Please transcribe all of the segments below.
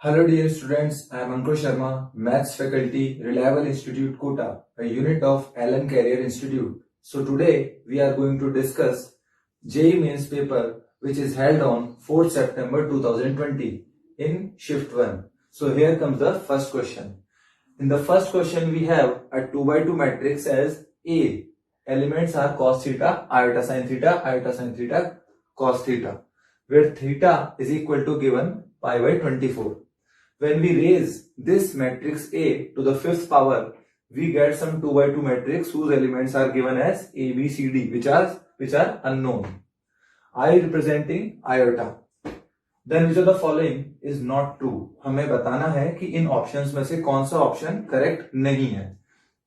Hello dear students, I am Ankur Sharma, Maths faculty, Reliable Institute Kota, a unit of Allen Career Institute. So today we are going to discuss JEE Mains paper which is held on 4th September 2020 in shift 1. So here comes the first question. In the first question we have a 2 by 2 matrix as A. Elements are cos theta, iota sin theta, cos theta, where theta is equal to given pi by 24. When we raise this matrix A to the fifth power, we get some 2 by 2 matrix whose elements are given as A, B, C, D, which are unknown. I representing iota. Then which of the following is not true? हमें बताना है कि इन options में से कौन सा option correct नहीं है.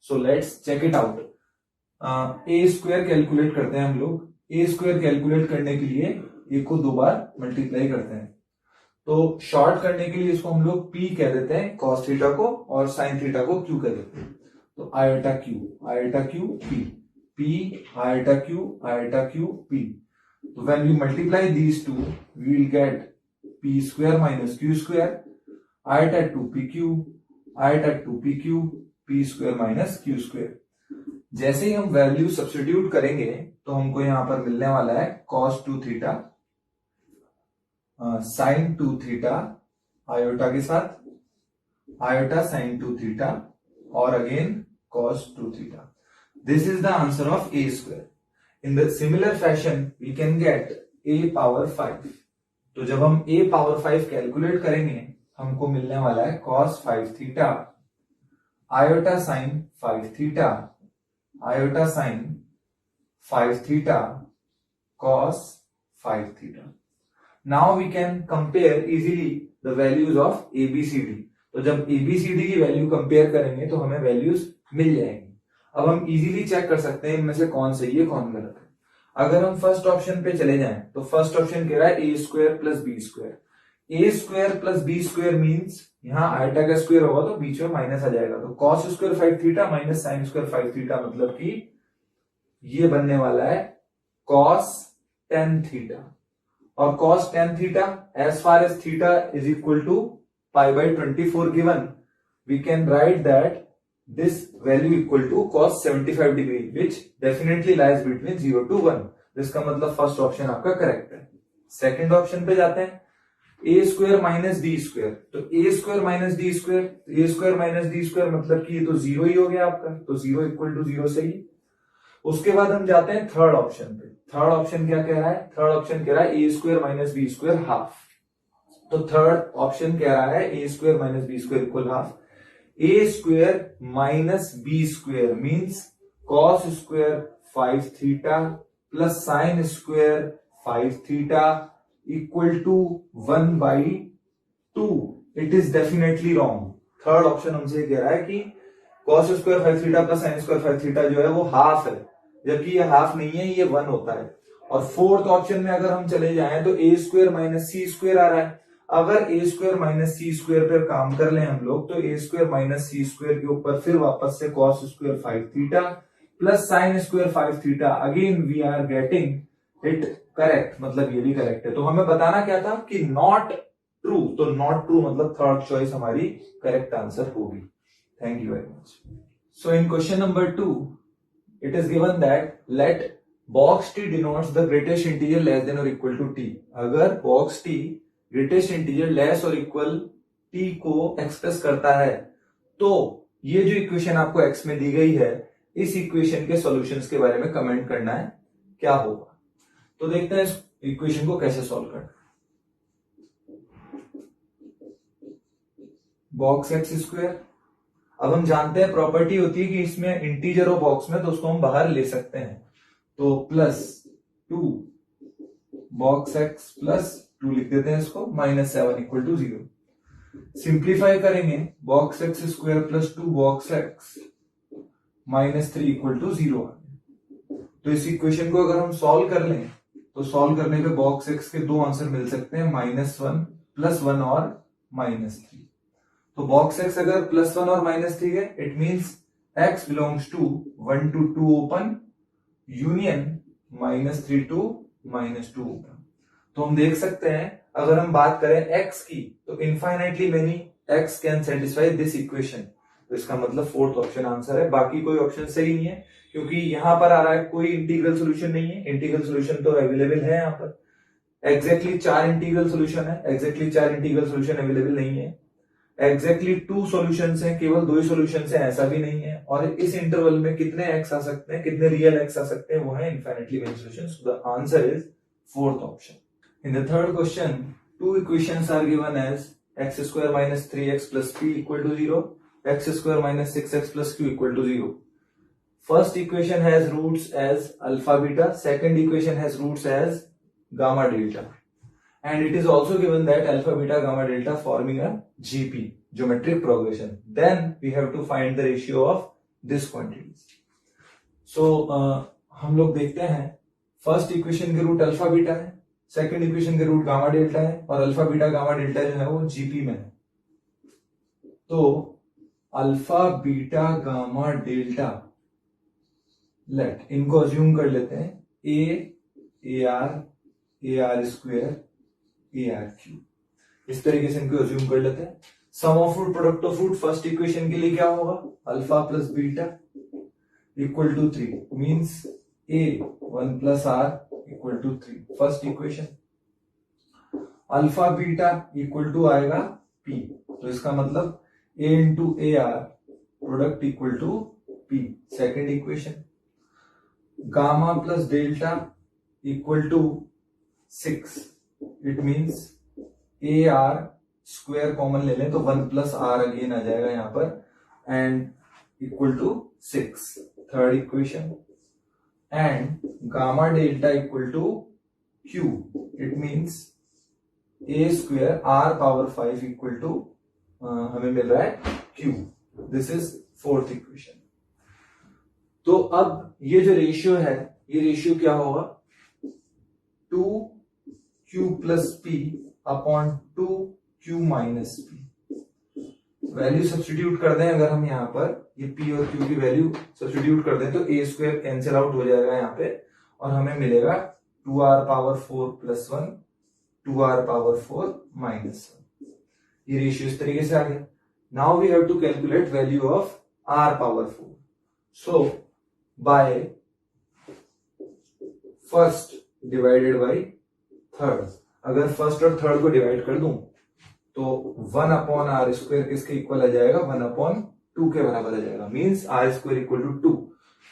So let's check it out. A square calculate करते हैं हम लोग. A स्क्वायर कैलकुलेट करने के लिए A को 2 बार मल्टीप्लाई करते हैं. तो शॉर्ट करने के लिए इसको हम लोग P कह देते हैं cos थीटा को, और sin थीटा को Q कह देते हैं. तो iota Q P iota Q P. So when we multiply these two, we will get P square minus Q square, iota 2PQ, P square minus Q square. जैसे ही हम value substitute करेंगे तो हमको यहां पर मिलने वाला है cos 2 theta, sin 2 theta iota के साथ, आयोटा sin 2 थीटा, और again cos 2 theta. This is the answer of A square. In the similar fashion, we can get A power 5. तो जब हम A power 5 कैलकुलेट करेंगे हमको मिलने वाला है cos 5 theta, iota sin 5 theta, iota sin 5 theta, cos 5 theta. Now we can compare easily the values of ABCD. तो जब ABCD की वैल्यू कंपेयर करेंगे तो हमें वैल्यूज मिल जाएंगी. अब हम इजीली चेक कर सकते हैं इनमें से कौन सही है कौन गलत है. अगर हम फर्स्ट ऑप्शन पे चले जाएं तो फर्स्ट ऑप्शन कह रहा है a square plus B square. A square plus B square means यहाँ आयोटा का स्क्वायर होगा तो बीच में माइनस आ जाएगा. तो cos square 5 theta minus sine square 5 theta, मतलब कि ये बनने वाला है कॉस 10 थीटा. और cos 10 theta, as far as theta is equal to pi by 24 given, we can write that this value equal to cos 75 degree, which definitely lies between 0 to 1. जिसका मतलब first option आपका correct है. Second option पे जाते हैं. ए square minus D square. तो A square minus D square, a square minus D square मतलब कि ये तो जीरो ही हो गया आपका. तो 0 इक्वल टू 0 सही. उसके बाद हम जाते हैं थर्ड ऑप्शन पे. थर्ड ऑप्शन क्या कह रहा है? थर्ड ऑप्शन कह रहा है a square minus b square half. तो थर्ड ऑप्शन कह रहा है a square minus b square equal half. A square minus b square means cos square 5 theta plus sine square 5 theta equal to 1 by 2. It is definitely wrong. Third option हमसे कह रहा है कि cos square 5 theta plus sine square 5 theta जो है वो half है, जबकि ये हाफ नहीं है, ये 1 होता है. और फोर्थ ऑप्शन में अगर हम चले जाएं तो A square minus C square आ रहा है. अगर A square minus C square पर काम कर लें हम लोग तो A square minus C square के ऊपर फिर वापस से cos square 5 theta plus sine square 5 theta, again we are getting it correct, मतलब ये भी करेक्ट है. तो हमें बताना क्या था कि नॉट ट्रू. तो नॉट ट्रू मतलब थर्ड चॉइस हमारी करेक्ट आंसर होगी. Thank you very much. So in question number 2, it is given that let box t denotes the greatest integer less than or equal to t. अगर box t greatest integer less or equal t को express करता है तो ये जो equation आपको x में दी गई है इस इक्वेशन के सॉल्यूशंस के बारे में कमेंट करना है क्या होगा. तो देखते हैं इस इक्वेशन को कैसे सॉल्व करना है. Box X square. अब हम जानते हैं प्रॉपर्टी होती है कि इसमें इंटीजर हो बॉक्स में तो उसको हम बाहर ले सकते हैं. तो प्लस 2 बॉक्स एक्स प्लस 2 लिख देते हैं इसको, माइनस 7 इक्वल टू 0. सिंप्लीफाई करेंगे box X square plus 2 box X minus 3 equal to 0. तो इस इक्वेशन को अगर हम सॉल्व कर लें तो सॉल्व करने पे बॉक्स एक्स के दो आंसर मिल सकते हैं, -1 +1 और -3. तो बॉक्स एक्स अगर +1 और -3 है it means x belongs to 1 to 2 open union -3 to -2 open. तो हम देख सकते हैं अगर हम बात करें x की, तो infinitely many x can satisfy this equation, तो इसका मतलब फोर्थ ऑप्शन आंसर है। बाकी कोई ऑप्शन सही नहीं है, क्योंकि यहां पर आ रहा है कोई इंटीग्रल सोल्यूशन नहीं है। इंटीग्रल सोल्यूशन तो अवेलेबल है यहाँ पर, एग्जैक्टली 4 इंटीग्रल सोल्यूशन है, एग्जैक्टली 4 इंटीग्रल सोल्यूशन अवेलेबल नहीं है। एग्जैक्टली 2 सॉल्यूशंस हैं, केवल 2 ही सॉल्यूशंस हैं ऐसा भी नहीं है। और इस इंटरवल में कितने x आ सकते हैं, कितने रियल x आ सकते हैं, वो है infinitely many solution. So the answer is fourth option. In the third question, two equations are given as x square minus 3x plus p equal to 0, x square minus 6x plus q equal to 0. First equation has roots as alpha beta, second equation has roots as gamma delta, and it is also given that alpha beta gamma delta forming a GP, geometric progression. Then we have to find the ratio of these quantities. So हम लोग देखते हैं, first equation के root alpha beta है, second equation के root gamma delta है, और alpha beta gamma delta जो है वो जीपी में है। तो alpha beta gamma delta, let इनको अज्यूम कर लेते हैं a r square a r cube, इस तरीके से इनको अज्यूम कर लेते हैं। Sum of root product of root first equation के लिए क्या होगा, alpha plus beta equal to 3, means a 1 plus r equal to 3, first equation. Alpha beta equal to आएगा पी, तो इसका मतलब a into a r product equal to पी, second equation. Gamma plus delta equal to 6, it means A R square common ले लें तो 1 plus are again आ जाएगा यहां पर, and equal to 6, third equation. And gamma delta equal to Q, it means A square R power 5 equal to हमें मिल रहा है Q, this is fourth equation. तो अब ये जो रेशियो है, ये रेशियो क्या होगा, 2q plus P upon 2q minus P. Value substitute कर दें अगर हम यहाँ पर, ये p और q की वैल्यू सब्स्टिट्यूट कर दें तो a स्क्वायर कैंसिल आउट हो जाएगा यहाँ पे, और हमें मिलेगा 2r power 4 plus 1, 2r power 4 minus 1। ये रेशियो इस तरीके से आ गया। Now we have to calculate value of r power 4। So by first divided by third, अगर फर्स्ट और थर्ड को डिवाइड कर दूं तो 1 अपॉन आर स्क्वायर किसके इक्वल आ जाएगा, 1 अपॉन 2 के बराबर आ जाएगा, means R square equal to 2।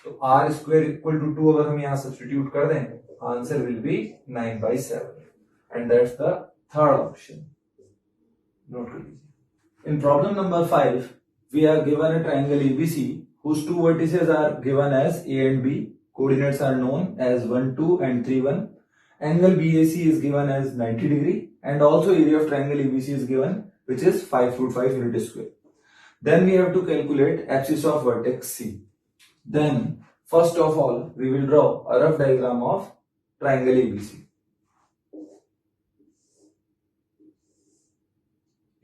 तो आर स्क्वायर इक्वल टू 2 अगर हम यहां सब्स्टिट्यूट कर दें, answer will be 9/7, and that's the third option. Note कर लीजिए। In problem number 5 we are given a triangle ABC whose two vertices are given as a and b, coordinates are known as 1 2 and 3 1, angle BAC is given as 90 degree, and also area of triangle ABC is given, which is 5√5 unit square. Then we have to calculate axis of vertex C. Then first of all we will draw a rough diagram of triangle ABC.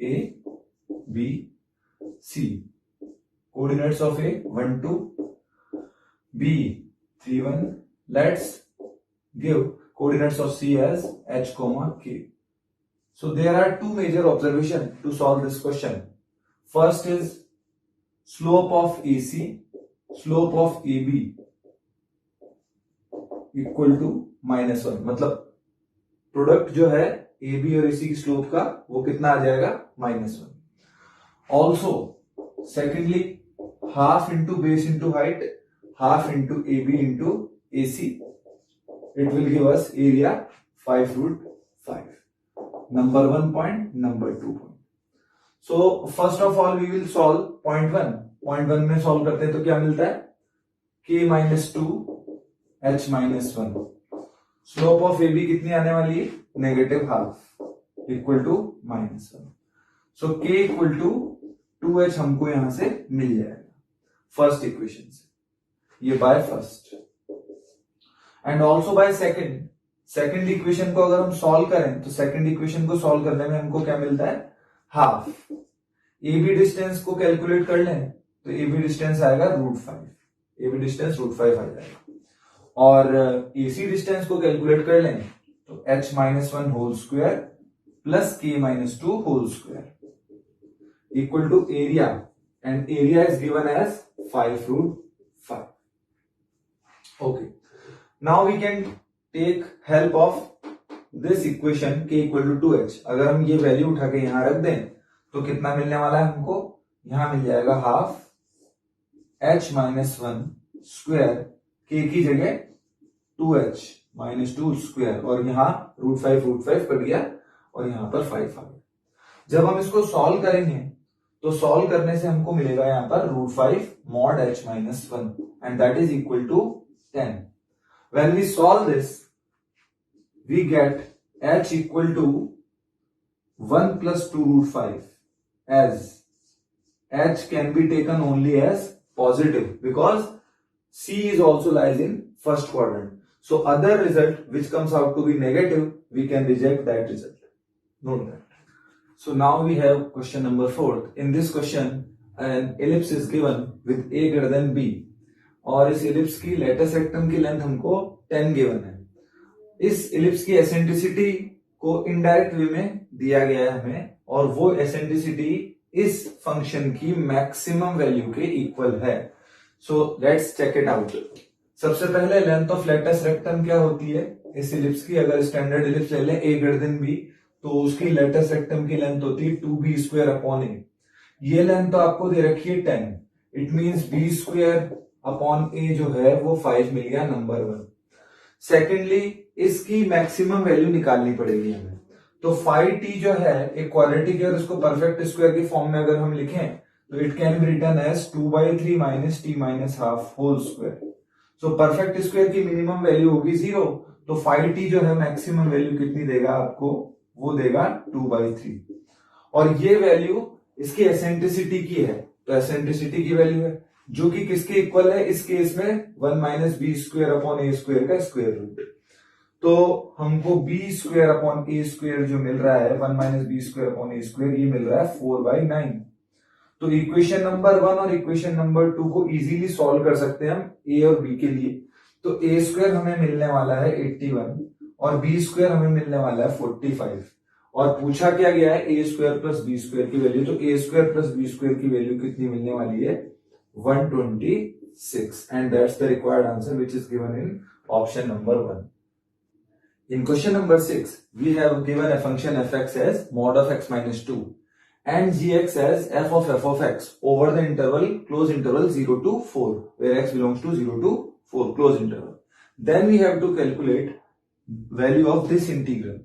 A B C, coordinates of A 1 2, B 3 1. Let's give coordinates of C as h comma k. So there are two major observations to solve this question. First is slope of AC, slope of AB equal to -1, मतलब product जो है AB और AC की slope का वो कितना आ जाएगा, -1। Also secondly half into base into height, half into AB into AC, it will give us area 5√5. Number 1 point, number 2 point. So first of all we will solve point 1. Point 1 में solve करते हैं तो क्या मिलता है, k minus 2 h minus 1. Slope of AB कितनी आने वाली है, negative half equal to -1. So k equal to 2h हमको यहां से मिल जाएगा फर्स्ट इक्वेशन से, ये by first. And also by second equation को अगर हम सॉल्व करें तो सेकेंड इक्वेशन को सॉल्व करने में हमको क्या मिलता है, हाफ। AB डिस्टेंस को कैलकुलेट कर लें तो AB डिस्टेंस आएगा √5, AB डिस्टेंस √5 आ जाएगा। और AC डिस्टेंस को कैलकुलेट कर लें तो h - 1 whole square plus k minus 2 whole square equal to area, and area is given as 5 root 5. Okay. Now we can take help of this equation k equal to 2h. अगर हम ये value उठा के यहां रख दें तो कितना मिलने वाला है हमको? यहां मिल जाएगा half h minus 1 square, k की जगह 2h माइनस 2 स्क्वायर, और यहां रूट 5 कट गया और यहां पर 5 आ गया। जब हम इसको सॉल्व करेंगे तो सॉल्व करने से हमको मिलेगा यहां पर root 5 mod h minus 1 and that is equal to 10. When we solve this, we get h equal to 1 plus 2 root 5, as h can be taken only as positive because c is also lies in first quadrant. So other result which comes out to be negative, we can reject that result. Note that. So now we have question number 4. In this question, an ellipse is given with a greater than b. और इस ellipse की latus rectum की length हमको 10 given है। इस ellipse की eccentricity को indirect way में दिया गया है हमें, और वो एसेंट्रिसिटी इस फंक्शन की मैक्सिमम वैल्यू के इक्वल है। So let's check it out. सबसे पहले लेंथ ऑफ लेटेस्ट रेक्टम क्या होती है इस इलिप्स की? अगर स्टैंडर्ड इलिप्स ले लें a ग्रेटर देन b, तो उसकी लेटेस्ट रेक्टम की लेंथ होती है 2b स्क्वायर अपॉन a। ये लेंथ तो आपको दे रखी है 10, it means b square upon a जो है वो 5 मिल गया, नंबर 1। सेकेंडली इसकी मैक्सिमम वैल्यू निकालनी पड़ेगी हमें, तो 5t जो है एक क्वाड्रेटिक है और इसको परफेक्ट स्क्वायर की फॉर्म में अगर हम लिखें तो it can be written as 2/3 minus t minus half whole square. So perfect square की मिनिमम वैल्यू होगी 0, तो 5t जो है मैक्सिमम वैल्यू कितनी देगा आपको? वो देगा 2/3, और ये वैल्यू इसकी एसेंट्रिसिटी की है, तो एसेंट्रिसिटी की वैल्यू है जो कि किसके इक्वल है इस केस में? 1 माइनस बी स्क्वायर अपॉन ए स्क्वायर का स्क्वायर रूट। तो हमको बी स्क्वायर अपॉन ए स्क्वायर जो मिल रहा है 1 माइनस बी स्क्वायर अपॉन ए स्क्वायर, ये मिल रहा है 4/9। तो इक्वेशन नंबर 1 और इक्वेशन नंबर 2 को इजीली सॉल्व कर सकते हैं हम ए और बी के लिए। तो ए स्क्वायर हमें मिलने वाला है 81 और बी स्क्वायर हमें मिलने वाला है 45, और पूछा क्या गया है a square plus B square की वैल्यू। तो A square plus B square की वैल्यू कितनी मिलने वाली है? 126, and that's the required answer which is given in option number 1. In question number 6, we have given a function fx as mod of x minus 2 and gx as f of x over the interval close interval 0 to 4, where x belongs to 0 to 4 close interval. Then we have to calculate value of this integral.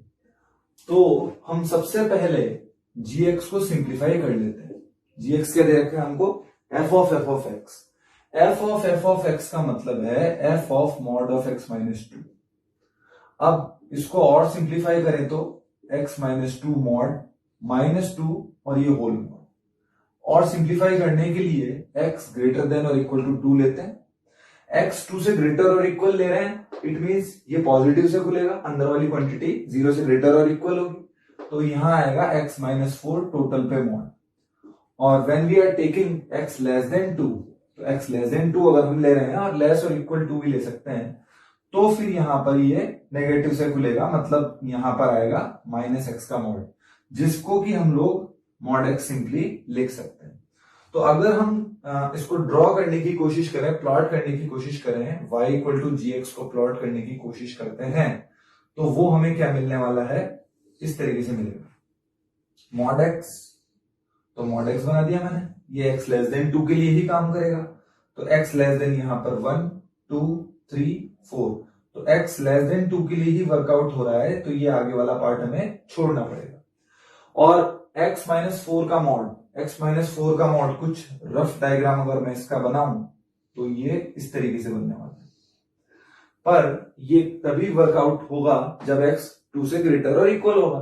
तो हम सबसे पहले gx को simplify कर लेते हैं। gx क्या दे रखा है हमको? f of x। f of x का मतलब है f of mod of x minus 2। अब इसको और सिंप्लीफाई करें तो x minus 2 mod minus 2 और ये होल mod, और सिंप्लीफाई करने के लिए x ग्रेटर देन और इक्वल टू 2 लेते हैं। x 2 से ग्रेटर और इक्वल ले रहे हैं, इट मींस ये पॉजिटिव से खुलेगा, अंदर वाली क्वांटिटी 0 से ग्रेटर और इक्वल होगी, तो यहां आएगा x minus 4 टोटल पे mod। और when we are taking x less than 2, तो x less than 2 अगर हम ले रहे हैं और लेस और इक्वल टू भी ले सकते हैं, तो फिर यहां पर ये नेगेटिव से खुलेगा, मतलब यहां पर आएगा माइनस एक्स का मॉड, जिसको कि हम लोग मॉड एक्स सिंपली लिख सकते हैं। तो अगर हम इसको ड्रॉ करने की कोशिश करें, प्लॉट करने की कोशिश करें, y equal to G X को प्लॉट करने की कोशिश करते हैं, तो वो हमें क्या मिलने वाला है? इस तरीके से मिलेगा मॉड एक्स, तो मॉड एक्स बना दिया मैंने, ये x लेस देन 2 के लिए ही काम करेगा, तो x लेस देन यहां पर 1 2 3 4, तो x लेस देन 2 के लिए ही वर्कआउट हो रहा है, तो ये आगे वाला पार्ट हमें छोड़ना पड़ेगा। और x माइनस 4 का मॉड, x माइनस 4 का मॉड कुछ रफ डायग्राम अगर मैं इसका बनाऊं तो ये इस तरीके से बनने वाला है, पर ये तभी वर्कआउट होगा जब x 2 से ग्रेटर और इक्वल होगा।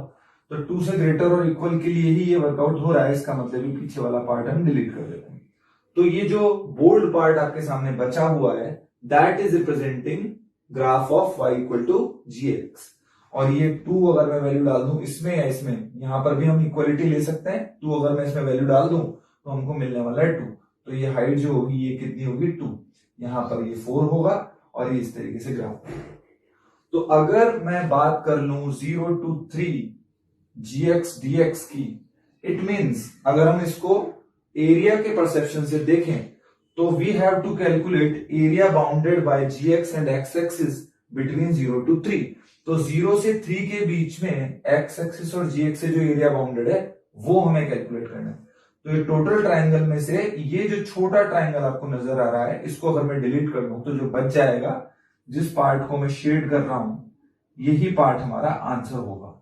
तो 2 से ग्रेटर और इक्वल के लिए ही ये वर्कआउट हो रहा है, इसका मतलब ये पीछे वाला पार्ट हम डिलीट कर देते हैं। तो ये जो बोल्ड पार्ट आपके सामने बचा हुआ है, that is representing graph of y equal to gx। और ये 2 अगर मैं वैल्यू डाल दूं इसमें या इसमें, यहां पर भी हम इक्वलिटी ले सकते हैं, 2 अगर मैं इसमें वैल्यू डाल दूं तो हमको मिलने वाला है 2, तो ये हाइट जो होगी ये कितनी होगी? 2, यहां पर ये 4 होगा और ये इस तरीके से ग्राफ होगा। तो अगर मैं बात कर लूं 0 to 3 gx dx की, इट मीन्स अगर हम इसको एरिया के परसेप्शन से देखें तो we have to calculate area bounded by gx and x axis between 0 to 3। तो 0 से 3 के बीच में x एक्सिस और gx से जो एरिया बाउंडेड है वो हमें कैलकुलेट करना है। तो ये टोटल ट्राइंगल में से ये जो छोटा ट्राइंगल आपको नजर आ रहा है इसको अगर मैं डिलीट कर दूं तो जो बच जाएगा, जिस पार्ट को मैं शेड कर रहा हूं, यही पार्ट हमारा आंसर होगा।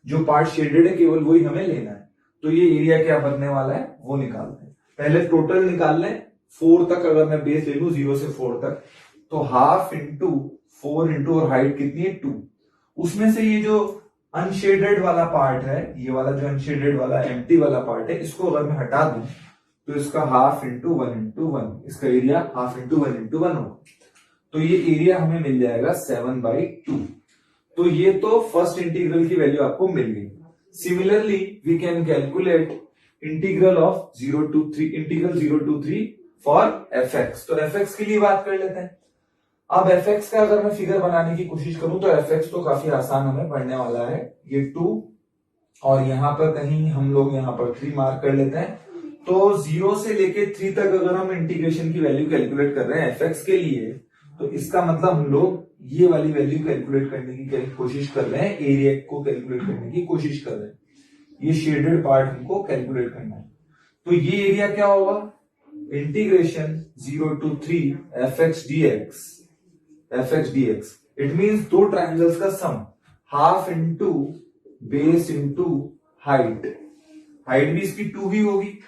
जो पार्ट शेडेड है केवल वही हमें लेना है। तो ये एरिया क्या बनने वाला है वो निकालते हैं। पहले टोटल निकाल लें। 4 तक अगर मैं बेस ले लूं 0 से 4 तक, तो हाफ इंटू 4 इंटू और हाइट कितनी है 2। उसमें से ये जो अनशेडेड वाला पार्ट है, ये वाला जो अनशेडेड वाला एम्प्टी वाला पार्ट है, इसको अगर मैं हटा दूं तो इसका हाफ इंटू 1 इंटू 1, इसका एरिया हाफ इंटू 1 इंटू 1 होगा। तो ये एरिया हमें मिल जाएगा 7/2। तो ये तो फर्स्ट इंटीग्रल की वैल्यू आपको मिल गई। Similarly we can calculate integral of 0 to 3 for fx। तो fx के लिए बात कर लेते हैं। अब fx का अगर मैं फिगर बनाने की कोशिश करूं तो fx तो काफी आसान हमें पढ़ने वाला है। ये 2 और यहां पर कहीं हम लोग यहां पर 3 मार्क कर लेते हैं। तो 0 से लेके 3 तक अगर हम इंटीग्रेशन की वैल्यू कैलकुलेट कर रहे हैं fx के लिए, तो इसका मतलब हम लोग ये वाली वैल्यू कैलकुलेट करने की कोशिश कर रहे हैं, एरिया को कैलकुलेट करने की कोशिश कर रहे हैं। ये शेडेड पार्ट हमको कैलकुलेट करना है। तो ये एरिया क्या होगा, integration 0 to 3 fx dx। It means दो ट्राइंगल्स का sum, half into base into height. Height भी इसकी 2 ही होगी।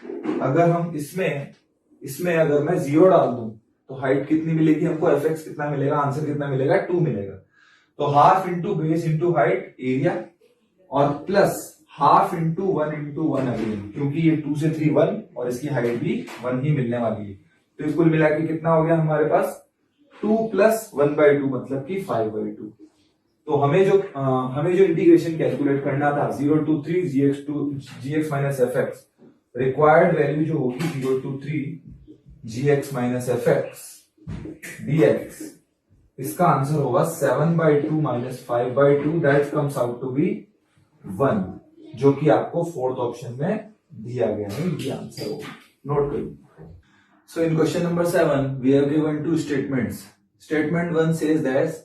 अगर हम इसमें अगर मैं 0 डाल दूं तो हाइट कितनी मिलेगी हमको, fx कितना मिलेगा, आंसर कितना मिलेगा, 2 मिलेगा। तो half into base into height area, और plus half into 1 into 1 again, क्योंकि ये 2 से 3 1 और इसकी हाइट भी 1 ही मिलने वाली है। तो कुल मिला के कितना हो गया हमारे पास, 2 प्लस 1/2 मतलब कि 5/2। तो हमें जो इंटीग्रेशन कैलकुलेट करना था 0 to 3 gx minus fx, required value जो होगी 0 to 3 gx minus fx dx, इसका आंसर होगा 7/2 minus 5/2, that comes out to be 1, जो कि आपको फोर्थ ऑप्शन में दिया गया है। ये आंसर होगा, नोट करिए। So in question number 7 we have given 2 statements. Statement 1 says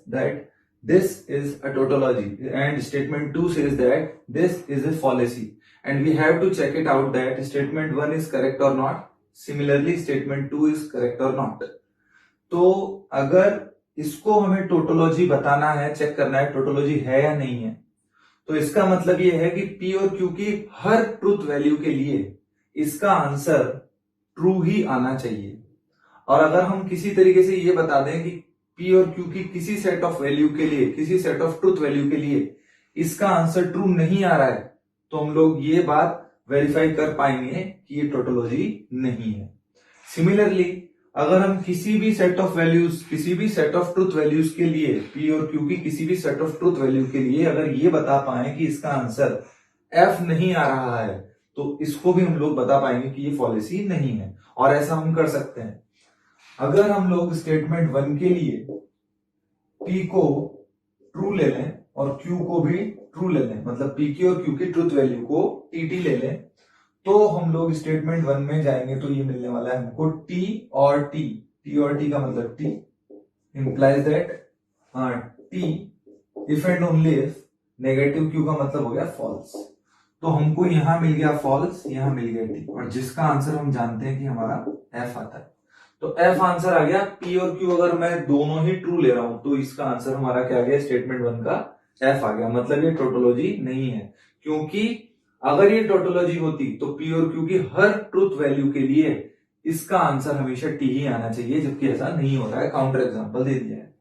that this is a tautology and statement 2 says that this is a fallacy, and we have to check it out that statement 1 is correct or not. Similarly statement 2 is correct or not. तो अगर इसको हमें tautology बताना है, check करना है tautology है या नहीं है, तो इसका मतलब ये है कि P और Q की हर ट्रूथ वैल्यू के लिए इसका आंसर ट्रू ही आना चाहिए। और अगर हम किसी तरीके से ये बता दें कि P और Q की किसी सेट ऑफ वैल्यू के लिए, किसी सेट ऑफ ट्रूथ वैल्यू के लिए इसका आंसर ट्रू नहीं आ रहा है, तो हम लोग ये बात वेरीफाई कर पाएंगे कि ये टोटोलॉजी नहीं है। सिमिलरली अगर हम किसी भी सेट ऑफ वैल्यूज, किसी भी सेट ऑफ ट्रूथ वैल्यूज के लिए, P और Q की किसी भी सेट ऑफ ट्रूथ वैल्यू के लिए अगर ये बता पाए कि इसका आंसर F नहीं आ रहा है, तो इसको भी हम लोग बता पाएंगे कि ये फॉलेसी नहीं है। और ऐसा हम कर सकते हैं, अगर हम लोग स्टेटमेंट 1 के लिए P को ट्रू ले लें और Q को भी ट्रू ले लें, मतलब P की और Q की ट्रूथ वैल्यू को TT ले लें, तो हम लोग स्टेटमेंट 1 में जाएंगे तो ये मिलने वाला है हमको T और T का मतलब T implies that T if and only if negative Q का मतलब हो गया फॉल्स। तो हमको यहां मिल गया फॉल्स, यहां मिल गया T, और जिसका आंसर हम जानते हैं कि हमारा F आता है। तो F आंसर आ गया। P और Q अगर मैं दोनों ही ट्रू ले रहा हूं तो इसका आंसर हमारा क्या आ गया, स्टेटमेंट 1 का F आ गया। मतलब ये टोटोलॉजी नहीं है, क्योंकि अगर ये टोटोलॉजी होती तो P और Q की हर ट्रूथ वैल्यू के लिए इसका आंसर हमेशा T ही आना चाहिए, जबकि ऐसा नहीं हो रहा है। काउंटर एग्जांपल दे दिया है।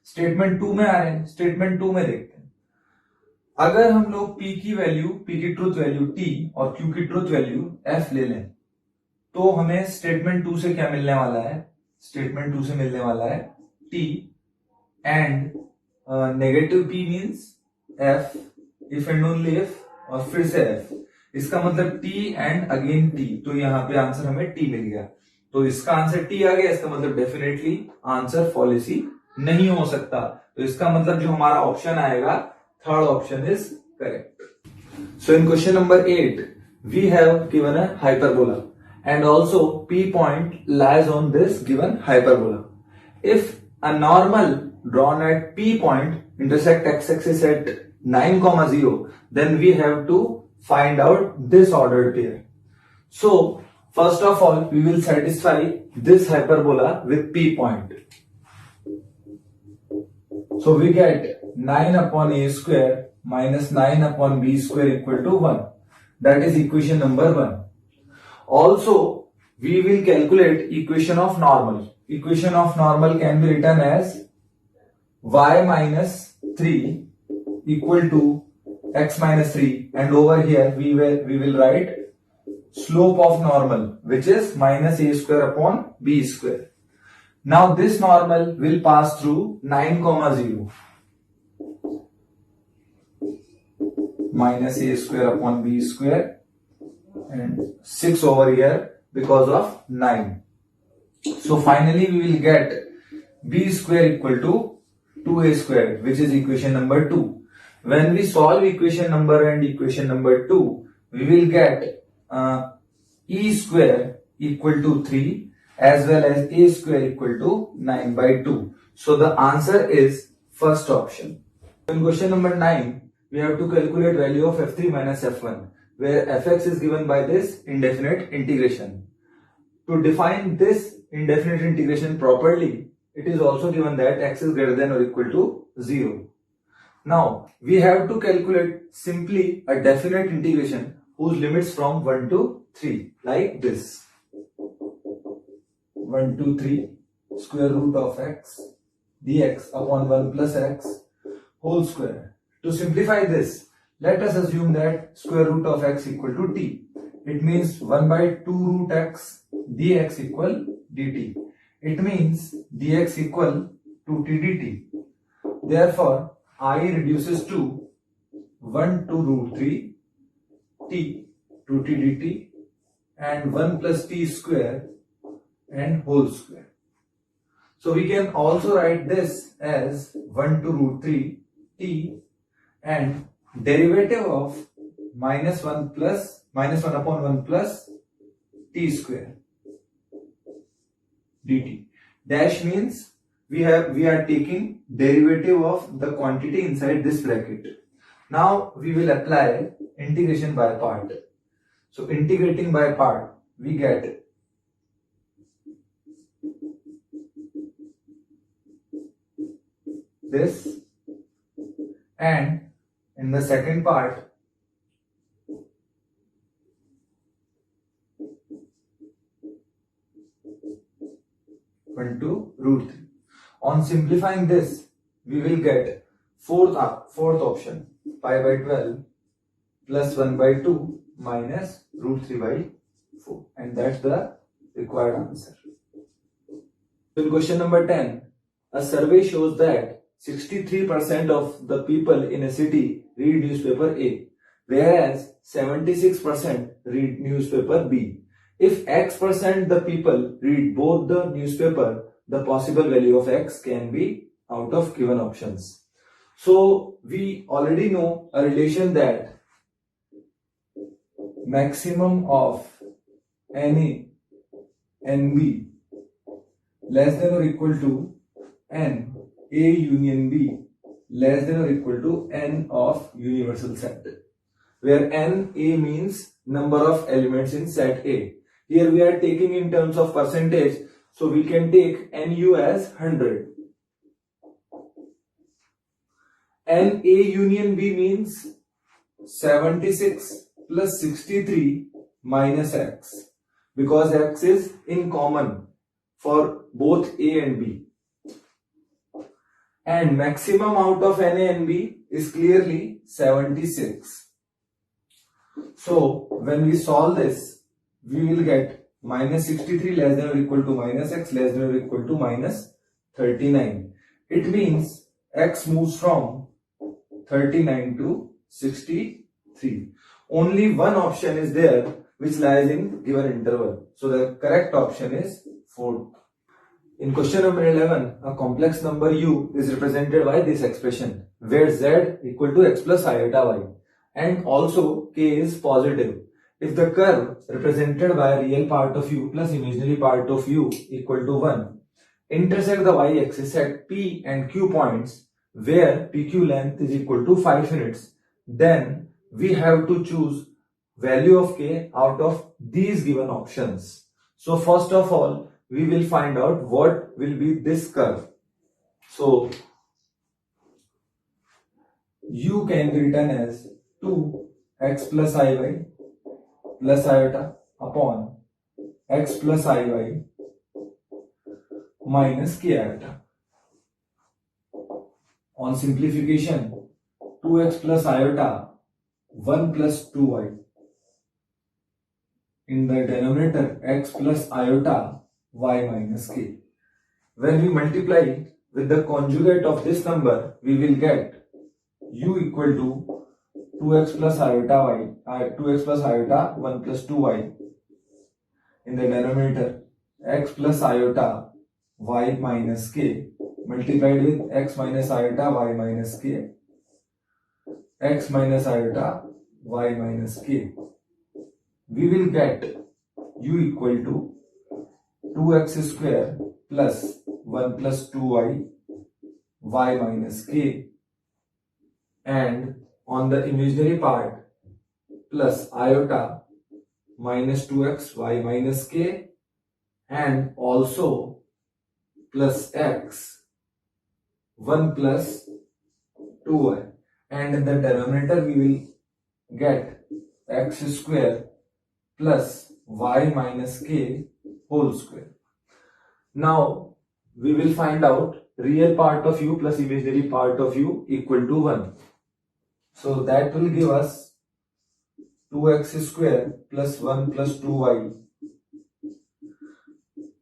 स्टेटमेंट 2 में आ रहे हैं। स्टेटमेंट 2 में देखते हैं, अगर हम लोग P की ट्रूथ वैल्यू T और Q की ट्रूथ वैल्यू F ले लें, तो हमें स्टेटमेंट 2 से क्या मिलने वाला है, स्टेटमेंट 2 से मिलने वाला है T and negative P means F, if and only if, और फिर से F, इसका मतलब T एंड अगेन T। तो यहाँ पे आंसर हमें T मिल गया, तो इसका आंसर T आ गया। इसका मतलब डेफिनेटली आंसर फॉलेसी नहीं हो सकता। तो इसका मतलब जो हमारा ऑप्शन आएगा, third option is correct. So in question number 8, we have given a hyperbola and also P point lies on this given hyperbola. If a normal drawn at P point intersect x-axis at 9, 0, then we have to find out this ordered pair. So first of all, we will satisfy this hyperbola with P point. So we get 9 upon a square minus 9 upon b square equal to 1. That is equation number 1. Also, we will calculate equation of normal. Equation of normal can be written as y minus 3 equal to x minus 3, and over here we will write slope of normal, which is minus a square upon b square. Now this normal will pass through 9, 0. Minus a square upon b square and 6 over here because of 9. So finally we will get b square equal to 2a square, which is equation number 2. When we solve equation number and equation number 2, we will get e square equal to 3 as well as a square equal to 9 by 2. So the answer is first option. In question number 9, we have to calculate value of f3 minus f1, where fx is given by this indefinite integration. To define this indefinite integration properly, it is also given that x is greater than or equal to 0. Now, we have to calculate simply a definite integration whose limits from 1 to 3, like this. 1 to 3 square root of x dx upon 1 plus x whole square. To simplify this, let us assume that square root of x equal to t. It means 1 by 2 root x dx equal dt. It means dx equal to t dt. Therefore, I reduces to 1 to root 3 t to t dt and 1 plus t square and whole square. So we can also write this as 1 to root 3 t and derivative of minus 1 upon 1 plus t square dt. Dash means we are taking derivative of the quantity inside this bracket. Now we will apply integration by part. So integrating by part, we get this, and in the second part one to root 3. On simplifying this, we will get fourth option, pi by 12 plus 1 by 2 minus root 3 by 4, and that's the required answer. In question number 10, a survey shows that 63% of the people in a city read newspaper A, whereas 76% read newspaper B. If x% the people read both the newspaper, the possible value of x can be out of given options. So we already know a relation that maximum of NA and B less than or equal to N A union B less than or equal to N of universal set, where N A means number of elements in set A. Here we are taking in terms of percentage, so we can take NU as 100. NA union B means 76 plus 63 minus x, because x is in common for both A and B. And maximum out of NA and B is clearly 76. So when we solve this, we will get minus 63 less than or equal to minus x less than or equal to minus 39. It means x moves from 39 to 63. Only one option is there which lies in given interval. So the correct option is 4. In question number 11, a complex number u is represented by this expression, where z equal to x plus iota y. and also k is positive. If the curve represented by real part of u plus imaginary part of u equal to 1 intersect the y-axis at p and q points where pq length is equal to 5 units, then we have to choose value of k out of these given options. So first of all, we will find out what will be this curve. So u can be written as 2x plus iy plus iota upon x plus iy minus k iota. On simplification, 2x plus iota 1 plus 2y. In the denominator, x plus iota y minus k. When we multiply with the conjugate of this number, we will get u equal to 2x plus iota y, 2x plus iota 1 plus 2y. In the denominator, x plus iota y minus k multiplied with x minus iota y minus k, x minus iota y minus k. We will get u equal to 2x square plus 1 plus 2y y minus k, and on the imaginary part plus iota minus 2x y minus k, and also plus x 1 plus 2y, and in the denominator we will get x square plus y minus k whole square. Now we will find out real part of u plus imaginary part of u equal to 1. So that will give us 2x square plus 1 plus 2y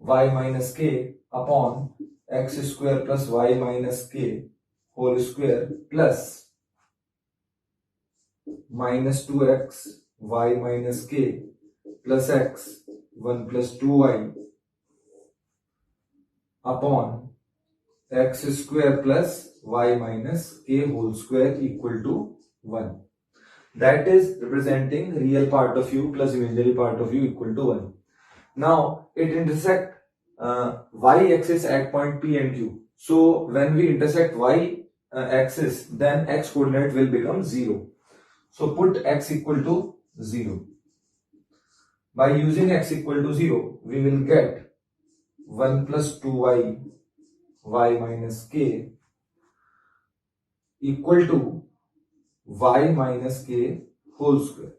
y minus k upon x square plus y minus k whole square plus minus 2x y minus k plus x 1 plus 2y upon x square plus y minus k whole square equal to 1. That is representing real part of u plus imaginary part of u equal to 1. Now it intersect y axis at point p and q. So when we intersect y axis, then x coordinate will become 0. So put x equal to 0. By using x equal to 0, we will get 1 plus 2y y minus k equal to y minus k whole square.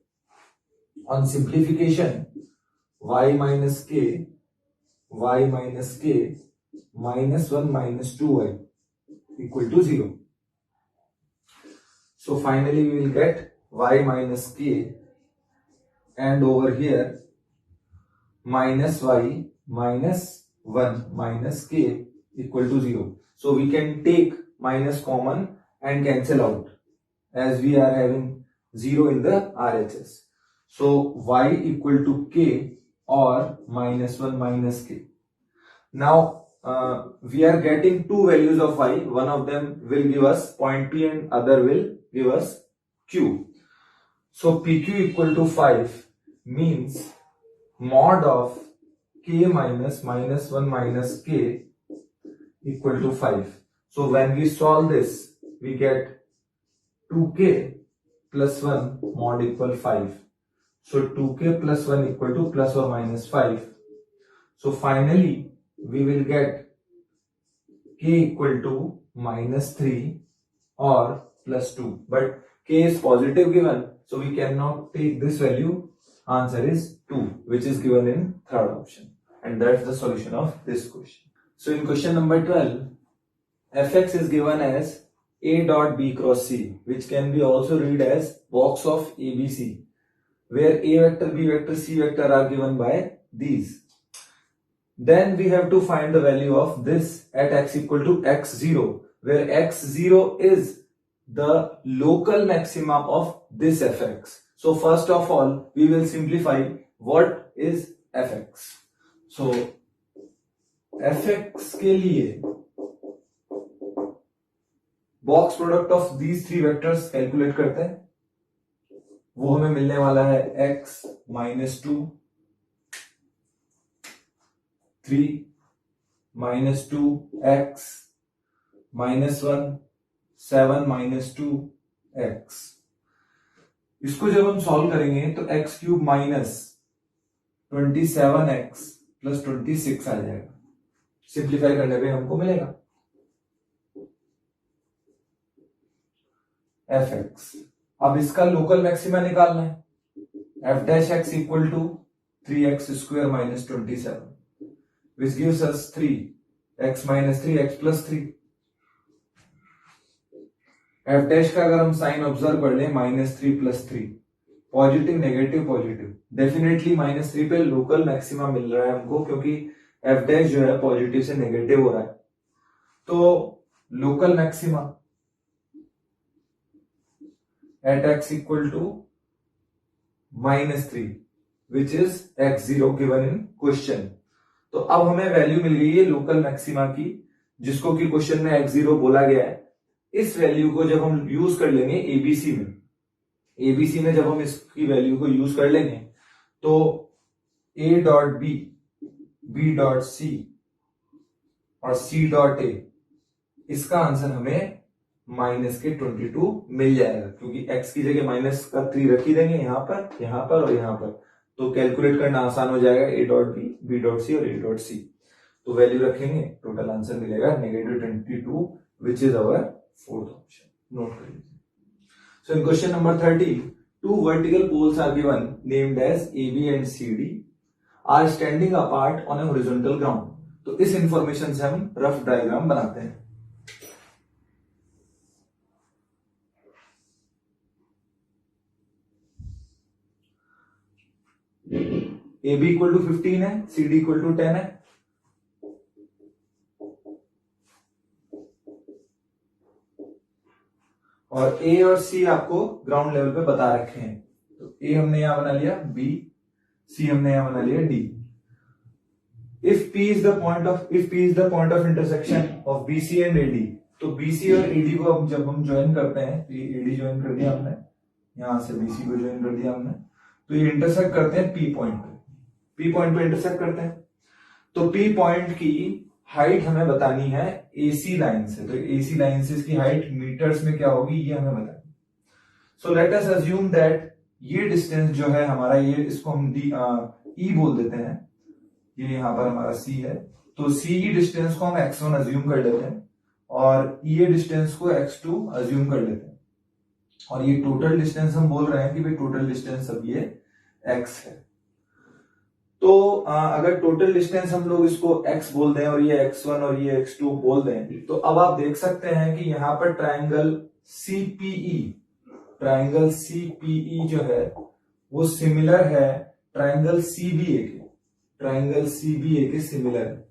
On simplification, y minus k minus 1 minus 2y equal to 0. So finally we will get y minus k, and over here minus y minus 1 minus k equal to 0. So we can take minus common and cancel out, as we are having 0 in the RHS. So y equal to k or minus 1 minus k. Now we are getting two values of y. One of them will give us point p and other will give us q. So pq equal to 5 means mod of k minus minus 1 minus k equal to 5. So when we solve this, we get 2k plus 1 mod equal 5. So 2k plus 1 equal to plus or minus 5. So finally we will get k equal to minus 3 or plus 2. But k is positive given, so we cannot take this value. Answer is 2, which is given in third option. And that's the solution of this question. So in question number 12, fx is given as a dot b cross c, which can be also read as box of ABC, where a vector, b vector, c vector are given by these. Then we have to find the value of this at x equal to x0, where x0 is the local maxima of this fx. So first of all, we will simplify what is fx. So fx के लिए box product of these three vectors calculate करते हैं. वो हमें मिलने वाला है x -2, 3 -2 x -1, 7 -2 x। इसको जब हम सॉल्व करेंगे तो x³ माइनस 27x प्लस 26 आ जाएगा। सिंप्लीफाई करने पे हमको मिलेगा fx। अब इसका लोकल मैक्सिमा निकालना है। f dash x equal to 3x स्क्वायर minus 27 which gives us 3x minus 3x plus 3। f dash का अगर हम साइन ऑब्जर्व कर लें -3 plus 3, positive negative positive, definitely -3 पे लोकल मैक्सिमा मिल रहा है हमको, क्योंकि f डैश जो है पॉजिटिव से नेगेटिव हो रहा है। तो local maxima at x equal to -3 which is x0 given in question. तो अब हमें वैल्यू मिल गई है लोकल मैक्सिमा की, जिसको कि क्वेश्चन में x0 बोला गया है। इस वैल्यू को जब हम यूज कर लेंगे एबीसी में जब हम इसकी वैल्यू को यूज कर लेंगे तो a dot B, b dot C और c डॉट ए, इसका आंसर हमें -22 मिल जाएगा, क्योंकि x की जगह -3 रख ही देंगे यहाँ पर और यहाँ पर, तो कैलकुलेट करना आसान हो जाएगा। a dot B, b dot C और a डॉट सी, तो वैल्यू रखेंगे, टोटल आंसर मिलेगा -22 which is our fourth option. Note कर लीजिए। So in question number 30, two vertical poles are given named as AB and CD are standing apart on a horizontal ground. तो इस information से हम rough diagram बनाते हैं। AB equal to 15 है, CD equal to 10 है। और A और C आपको ग्राउंड लेवल पे बता रखे हैं। तो A हमने यहां बना लिया B, C हमने यहां बना लिया D। If P is the point of intersection of BC and AD, तो BC और AD को जब हम ज्वाइन करते हैं, AD ज्वाइन कर दिया हमने, यहां से BC को ज्वाइन कर दिया हमने, तो ये इंटरसेक्ट करते हैं P पॉइंट पे इंटरसेक्ट करते हैं। तो P पॉइंट की हाइट हमें बतानी है AC लाइन से, तो AC लाइन से इसकी हाइट मीटर्स में क्या होगी ये हमें बतानी। So let us assume that ये डिस्टेंस जो है हमारा, ये इसको हम E बोल देते हैं, ये यहां पर हमारा C है, तो CE डिस्टेंस को हम x1 अज्यूम कर लेते हैं और ये डिस्टेंस को x2 अज्यूम कर लेते हैं, और ये टोटल डिस्टेंस हम बोल रहे हैं कि भाई टोटल डिस्टेंस अब ये x है। तो अगर टोटल डिस्टेंस हम लोग इसको x बोल दें और ये x1 और ये x2 बोल दें, तो अब आप देख सकते हैं कि यहां पर ट्राइंगल CPE जो है वो सिमिलर है ट्राइंगल CBA के सिमिलर है।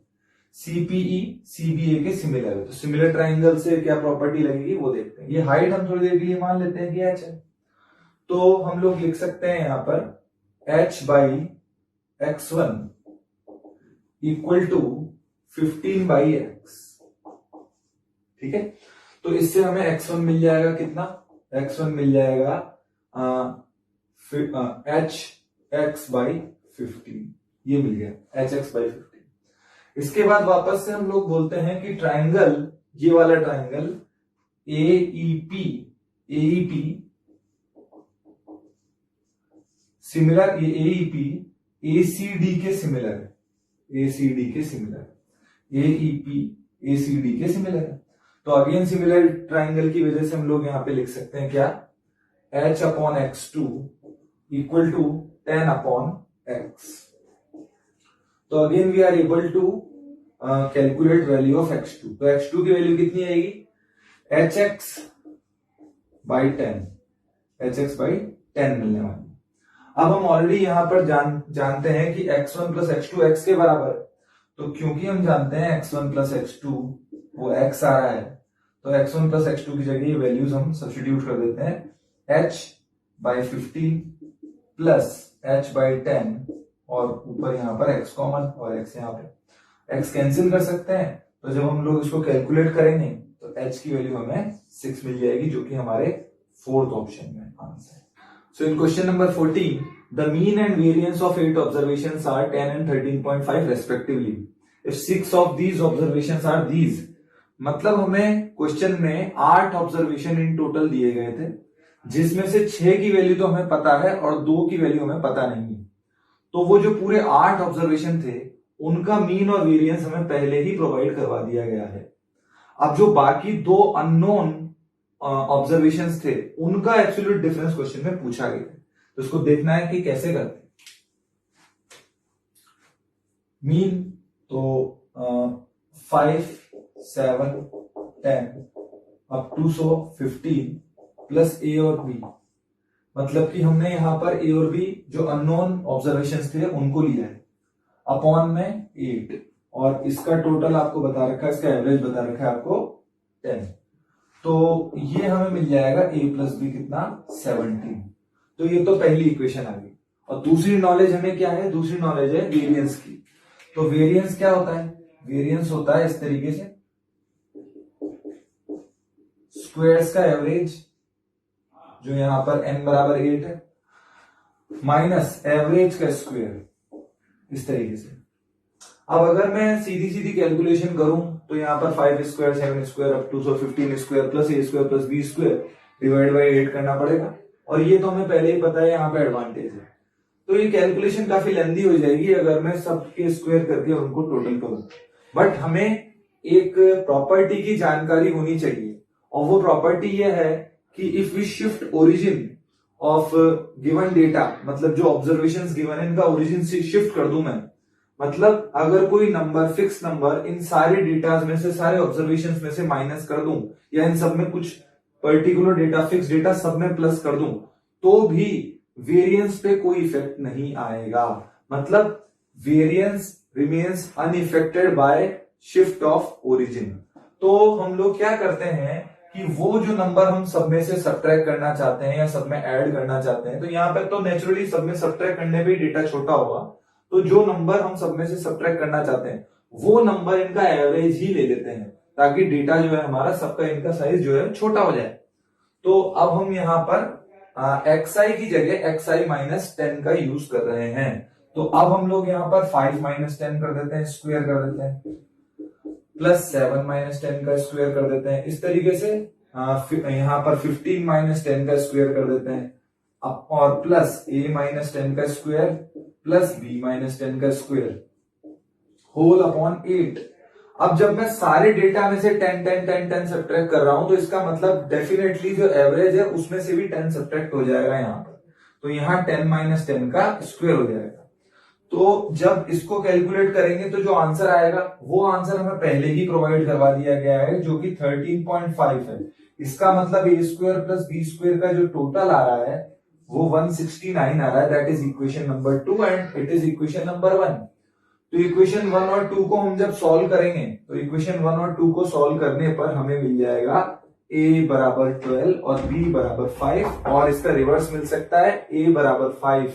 CPE CBA के सिमिलर है, तो सिमिलर ट्राइंगल से क्या प्रॉपर्टी लगेगी वो देखते हैं। ये हाइट हम थोड़ी देर के लिए मान लेते हैं कि h है, तो हम लोग लिख सकते हैं यहां पर h by x1 equal to 15 by x। ठीक है, तो इससे हमें x1 मिल जाएगा कितना, x1 मिल जाएगा h x बाई 15, ये मिल गया h x बाई 15। इसके बाद वापस से हम लोग बोलते हैं कि ट्राइंगल, ये वाला ट्राइंगल AEP सिमिलर, ये AEP ACD के सिमिलर है, AEP ACD के सिमिलर है। तो अगेन सिमिलर ट्राइंगल की वजह से हम लोग यहां पे लिख सकते हैं क्या, h upon x2 equal to 10 upon x। तो again we are able to calculate value of x2। तो x2 की वैल्यू कितनी आएगी, hx बाई 10 मिलने वाली। अब हम ऑलरेडी यहां पर जानते हैं कि x1 प्लस x2 x के बराबर है, तो क्योंकि हम जानते हैं x1 प्लस x2 वो x आ रहा है, तो x1 प्लस x2 की जगह ये वैल्यूज हम सब्स्टिट्यूट कर देते हैं, h by 15 plus h by 10 और ऊपर यहां पर x कॉमन और x यहाँ पे, x कैंसिल कर सकते हैं, तो जब हम लोग इसको कैलकुलेट करेंगे तो h की वैल्यू हमें 6 मिल जाएगी, जो कि हमारे फोर्थ ऑप्शन में आंसर है। So in question number 14, the mean and variance of 8 observations are 10 and 13.5 respectively. If 6 of these observations are these, मतलब हमें क्वेश्चन में 8 ऑब्जर्वेशन इन टोटल दिए गए थे, जिसमें से 6 की वैल्यू तो हमें पता है और 2 की वैल्यू हमें पता नहीं है। तो वो जो पूरे 8 ऑब्जर्वेशन थे उनका मीन और वेरिएंस हमें पहले ही प्रोवाइड करवा दिया गया है। अब जो बाकी 2 अननोन ऑब्जर्वेशंस थे उनका एब्सोल्यूट डिफरेंस क्वेश्चन में पूछा गया है, तो इसको देखना है कि कैसे करते हैं। मीन तो 5, 7, 10 अप टू 15 प्लस ए और बी, मतलब कि हमने यहां पर ए और बी जो अननोन ऑब्जर्वेशंस थे उनको लिया है, अपॉन में 8, और इसका टोटल आपको बता रखा है, इसका एवरेज बता रखा है आपको 10। तो ये हमें मिल जाएगा a प्लस बी कितना 17। तो ये तो पहली इक्वेशन आ गई। और दूसरी नॉलेज हमें क्या है, दूसरी नॉलेज है वेरिएंस की। तो वेरिएंस क्या होता है, वेरिएंस होता है इस तरीके से, स्क्वायर्स का एवरेज जो यहां पर n बराबर 8 है, माइनस एवरेज का स्क्वायर, इस तरीके से। अब अगर मैं सीधी सीधी कैलकुलेशन करूं तो यहां पर 5 square 7 square up to 15 square plus A square plus B square divide by 8 करना पड़ेगा, और ये तो हमें पहले ही पता है, यहाँ पे एडवांटेज है। तो ये कैलकुलेशन काफी लेंदी हो जाएगी अगर मैं सबके स्क्वायर करके उनको टोटल करूं, बट हमें एक प्रॉपर्टी की जानकारी होनी चाहिए, और वो प्रॉपर्टी ये है कि if we shift origin of given data, मतलब जो ऑब्जर्वेशंस गिवन है इनका ओरिजिन से शिफ्ट कर दूं मैं, मतलब अगर कोई नंबर फिक्स नंबर इन सारे डेटाज में से, सारे ऑब्जर्वेशंस में से माइनस कर दूं, या इन सब में कुछ पर्टिकुलर डेटा, फिक्स डेटा सब में प्लस कर दूं, तो भी वेरिएंस पे कोई इफेक्ट नहीं आएगा। मतलब variance remains unaffected by shift of origin. तो हम लोग क्या करते हैं कि वो जो नंबर हम सब में से सब्ट्रैक्ट करना चाहते हैं या सब में ऐड करना चाहते हैं, तो यहां पर तो नेचुरली सब में सब्ट्रैक्ट करने पे डेटा छोटा होगा, तो जो नंबर हम सब में से सब्ट्रैक्ट करना चाहते हैं वो नंबर इनका एवरेज ही ले लेते हैं, ताकि डेटा जो है हमारा सबका इनका साइज जो है छोटा हो जाए। तो अब हम यहाँ पर xi की जगह xi माइनस 10 का यूज कर रहे हैं। तो अब हम लोग यहाँ पर 5 माइनस 10 कर देते हैं, स्क्वायर कर देते हैं, प्लस 7 माइनस 10 का स्क्वायर कर देते हैं, इस तरीके से यहाँ पर 15 माइनस 10 का स्क्वायर कर देते हैं, और प्लस a माइनस 10 का स्क्वायर प्लस b माइनस 10 का स्क्वायर होल अपॉन 8। अब जब मैं सारे डेटा में से 10 10 10 10 सब्ट्रैक्ट कर रहा हूं, तो इसका मतलब डेफिनेटली जो एवरेज है उसमें से भी 10 सब्ट्रैक्ट हो जाएगा यहाँ पर, तो यहाँ 10 माइनस 10 का स्क्वायर हो जाएगा। तो जब इसको कैलकुलेट करेंगे तो जो आंसर आएगा वो आंसर हमें पहले ही प्रोवाइड करवा दिया गया है, जो कि 13.5 है। इसका मतलब ए स्क्वायर प्लस बी स्क्वायर का जो टोटल आ रहा है वो 169 आ रहा है, that is equation number 2 and it is equation number 1। तो इक्वेशन 1 और 2 को हम जब सॉल्व करेंगे, तो इक्वेशन 1 और 2 को सॉल्व करने पर हमें मिल जाएगा a बराबर 12 और b बराबर 5, और इसका रिवर्स मिल सकता है a बराबर 5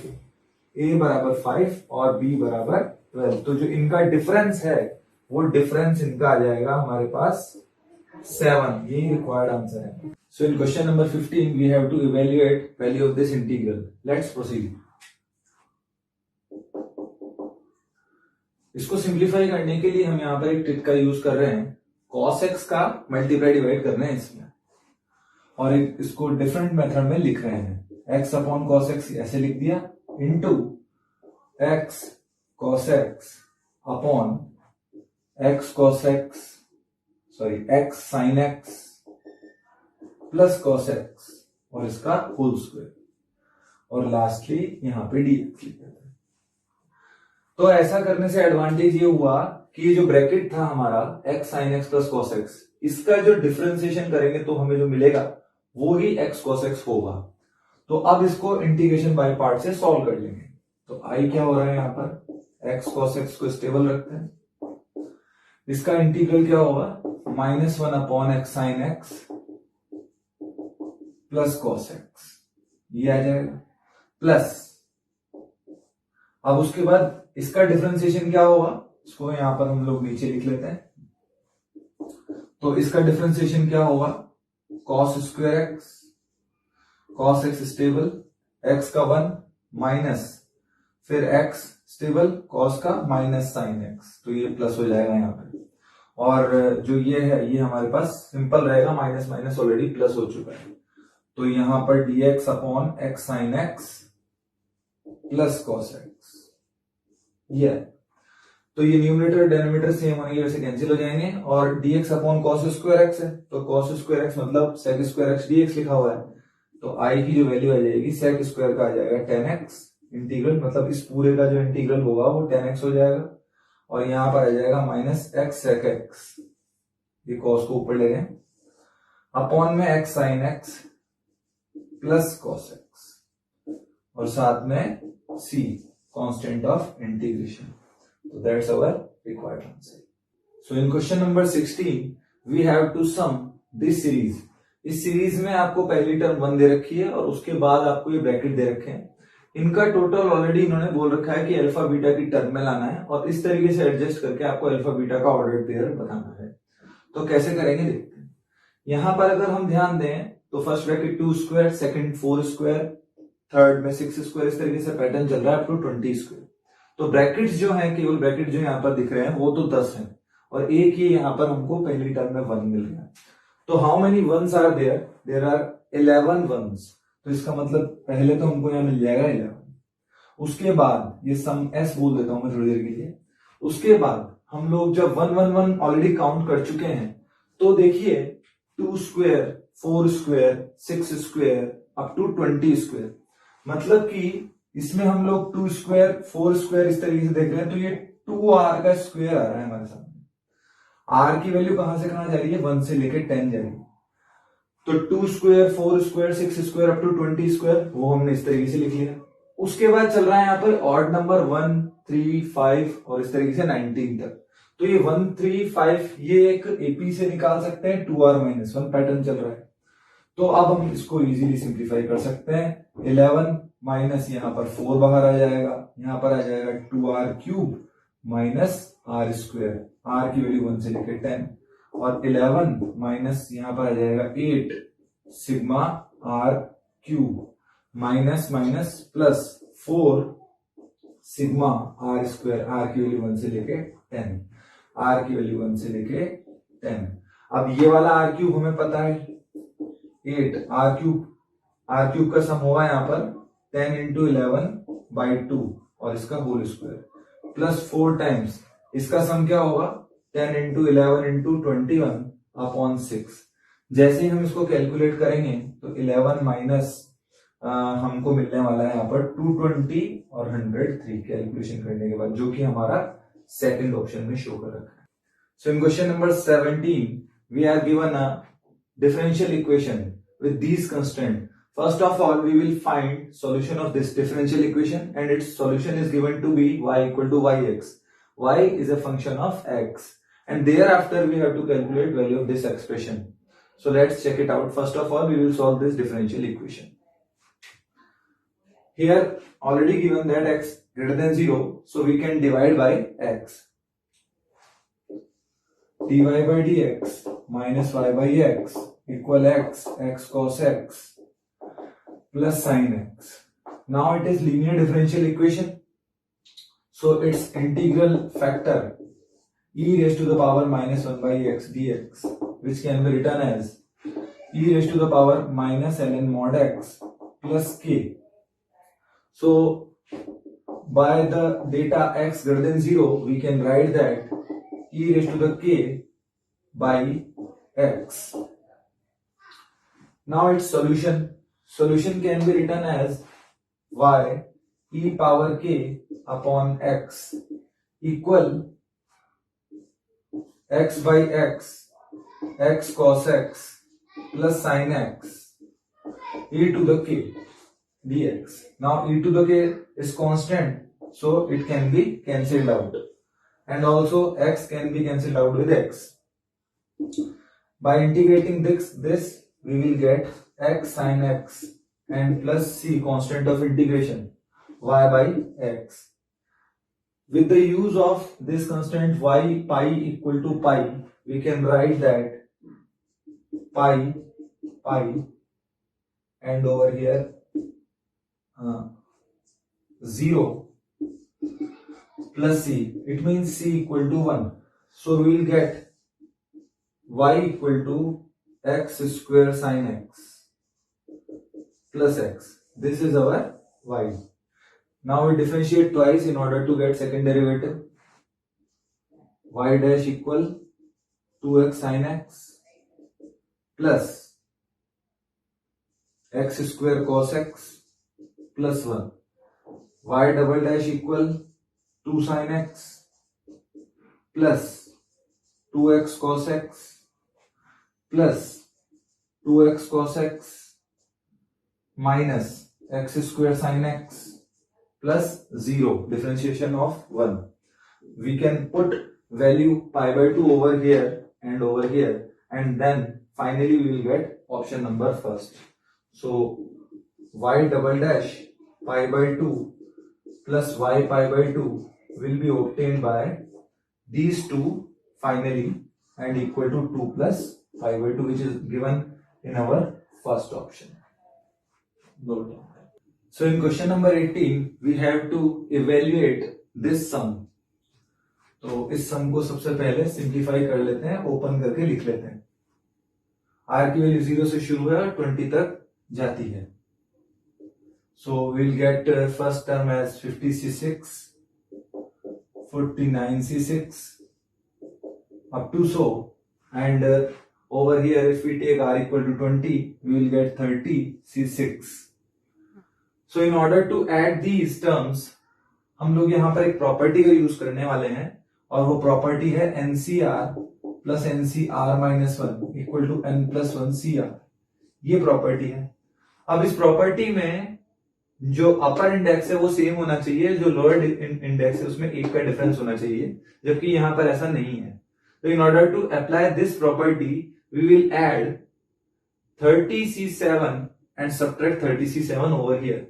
और b बराबर 12। तो जो इनका डिफरेंस है वो डिफरेंस इनका आ जाएगा हमारे पास 7। ये रिक्वायर्ड आंसर है। So in question number 15 we have to evaluate value of this integral. Let's proceed. इसको सिंप्लीफाई करने के लिए हम यहाँ पर एक ट्रिक का यूज कर रहे हैं, cos x का मल्टीप्लाई डिवाइड करना है इसमें, और एक इसको डिफरेंट मेथड में लिख रहे हैं। x अपॉन cos x ऐसे लिख दिया, into x cos x upon x cos x x sin x plus cos x और इसका होल स्क्वायर, और लास्टली यहां पे dx लिख देते हैं। तो ऐसा करने से एडवांटेज ये हुआ कि ये जो ब्रैकेट था हमारा x sin x plus cos x, इसका जो डिफरेंशिएशन करेंगे तो हमें जो मिलेगा वो ही x cos x होगा। तो अब इसको इंटीग्रेशन बाय पार्ट से सॉल्व कर लेंगे। तो i क्या हो रहा है यहाँ पर, x cos x को स्टेबल रखते हैं, इसका इंटीग्रल क्या होगा, -1 upon x sin x plus cos x, ये आ जाएगा, प्लस अब उसके बाद इसका डिफरेंशिएशन क्या होगा, इसको यहां पर हम लोग नीचे लिख लेते हैं। तो इसका डिफरेंशिएशन क्या होगा, cos square x, cos x stable x का 1 माइनस फिर x स्टेबल cos का माइनस साइन x, तो ये प्लस हो जाएगा यहाँ पे। और जो ये है ये हमारे पास सिंपल रहेगा, माइनस माइनस ऑलरेडी प्लस हो चुका है, तो यहां पर dx upon x sine x plus cos x, ये तो ये न्यूमरेटर डिनोमिनेटर सेम होने की वजह से कैंसिल हो जाएंगे। और dx upon cos square x है, तो cos स्क्वायर x मतलब sec स्क्वायर x dx लिखा हुआ है, तो i की जो वैल्यू आ जाएगी sec स्क्वायर का आ जाएगा 10x इंटीग्रल, मतलब इस पूरे का जो इंटीग्रल होगा वो 10x हो जाएगा, और यहां पर आ जाएगा माइनस x sec x, ये cos को ऊपर ले गए, अपॉन में x sin x plus cos x, और साथ में c constant of integration. So that's our required answer. So in question number 16, we have to sum this series. इस सीरीज में आपको पहली टर्म 1 दे रखी है और उसके बाद आपको ये ब्रैकेट दे रखे हैं। इनका टोटल ऑलरेडी इन्होंने बोल रखा है कि अल्फा बीटा की टर्म में लाना है, और इस तरीके से एडजस्ट करके आपको अल्फा बीटा का ऑर्डर पेयर बताना है। तो कैसे करेंगे देखते हैं। यहां पर अगर हम ध्यान दें तो first bracket 2 square, second 4 square, third में 6 स्क्वायर, इस तरीके से पैटर्न चल रहा है अप टू 20 स्क्वायर। तो ब्रैकेट्स जो हैं, केवल ब्रैकेट जो यहाँ पर दिख रहे हैं वो तो 10 हैं, और एक ही यहाँ पर हमको पहली टर्म में 1 मिल रहा है। तो how many ones are there? There are 11 ones. तो इसका मतलब पहले तो हमको यहाँ मिल जाएगा 11, उसके बाद ये सम s बोल देता हूं मैं थोड़ी देर के लिए। उसके बाद हम लोग जब 1 1 1 ऑलरेडी काउंट कर चुके हैं, तो देखिए 2 square, 4 square, 6 square up to 20 square, मतलब कि इसमें हम लोग 2 स्क्वायर, 4 स्क्वायर इस तरीके से देख रहे हैं, तो ये 2r का स्क्वायर आ रहा है हमारे सामने। r की वैल्यू कहां से कहां जा रही है? 1 से लेकर 10 जा रही है। तो 2 square, 4 square, 6 square up to 20 square, वो हमने इस तरीके से लिख लिया। उसके बाद चल रहा है यहाँ पर ऑड नंबर 1, 3, 5 और इस तरीके से 19 तक। तो ये 1, 3, 5 ये एक एपी से निकाल सकते हैं, 2r-1 पैटर्न चल रहा है। तो अब हम इसको इजीली सिंप्लीफाई कर सकते हैं। 11 माइनस यहाँ पर 4 बाहर आ जाएगा, यहाँ पर आ जाएगा 2r cube minus r square, r की वैल्यू 1 से लेकर 10, और 11 माइनस यहाँ पर आ जाएगा 8 sigma r cube minus minus plus 4 sigma r square, r की वैल्यू 1 से लेके 10, r की वैल्यू 1 से लेके 10। अब ये वाला r क्यूब हमें पता है 8, r क्यूब का सम होगा यहाँ पर 10 इंटू 11/2 और इसका होल स्क्वायर प्लस 4 टाइम्स इसका सम क्या होगा 10 इंटू 11 इंटू 21/6। जैसे ही हम इसको कैलकुलेट करेंगे तो 11 माइनस हमको मिलने वाला है यहाँ पर 220 और 103 कैलकुलेशन करने के बाद, जो कि हमारा सेकंड ऑप्शन में शो कर रखा है। So in question number 17 we are given a differential equation with these constraints. First of all, we will find solution of this differential equation, and its solution is given to be y equal to yx. Y is a function of x, and thereafter we have to calculate value of this expression. So let's check it out. First of all, we will solve this differential equation. Here already given that x greater than 0, so we can divide by x. dy by dx minus y by x equal x cos x plus sin x. Now it is linear differential equation, so its integral factor e raised to the power minus 1 by x dx, which can be written as e raised to the power minus ln mod x plus k. So by the data x greater than 0, we can write that e raised to the k by x. Now its solution can be written as y e power k upon x equal x by x cos x plus sin x e to the k dx. Now e to the k is constant, so it can be cancelled out, and also x can be cancelled out with x. By integrating this we will get x sin x and plus c constant of integration y by x. With the use of this constant y pi equal to pi, we can write that pi and over here 0 plus c, it means c equal to 1. So we will get y equal to x square sin x plus x. This is our y. Now we differentiate twice in order to get second derivative. Y dash equal 2x sin x plus x square cos x plus 1. Y double dash equal 2 sin x plus 2x cos x plus 2x cos x minus x square sin x plus 0, differentiation of 1. We can put value pi by 2 over here and over here, and then finally we will get option number first. So y double dash pi by 2 plus y pi by 2 will be obtained by these two finally, and equal to 2 plus pi by 2, which is given in our first option. So in question number 18 we have to evaluate this sum. तो इस सम को सबसे पहले simplify कर लेते हैं, open करके लिख लेते हैं. r की वैल्यू 0 से शुरू है और 20 तक जाती है. So will get first term as 50c6, 49c6 up to so, and over here if we take r equal to 20 we will get 30c6. So in order to add these terms हम लोग यहाँ पर एक property का use करने वाले हैं, और वो प्रॉपर्टी है NCR plus NCR minus 1 equal to N plus 1 CR. ये प्रॉपर्टी है. अब इस प्रॉपर्टी में जो अपर इंडेक्स है वो सेम होना चाहिए, जो लोअर इंडेक्स है उसमें एक का डिफरेंस होना चाहिए, जबकि यहां पर ऐसा नहीं है. तो in order to apply this property we will add 30c7 and subtract 30c7 over here.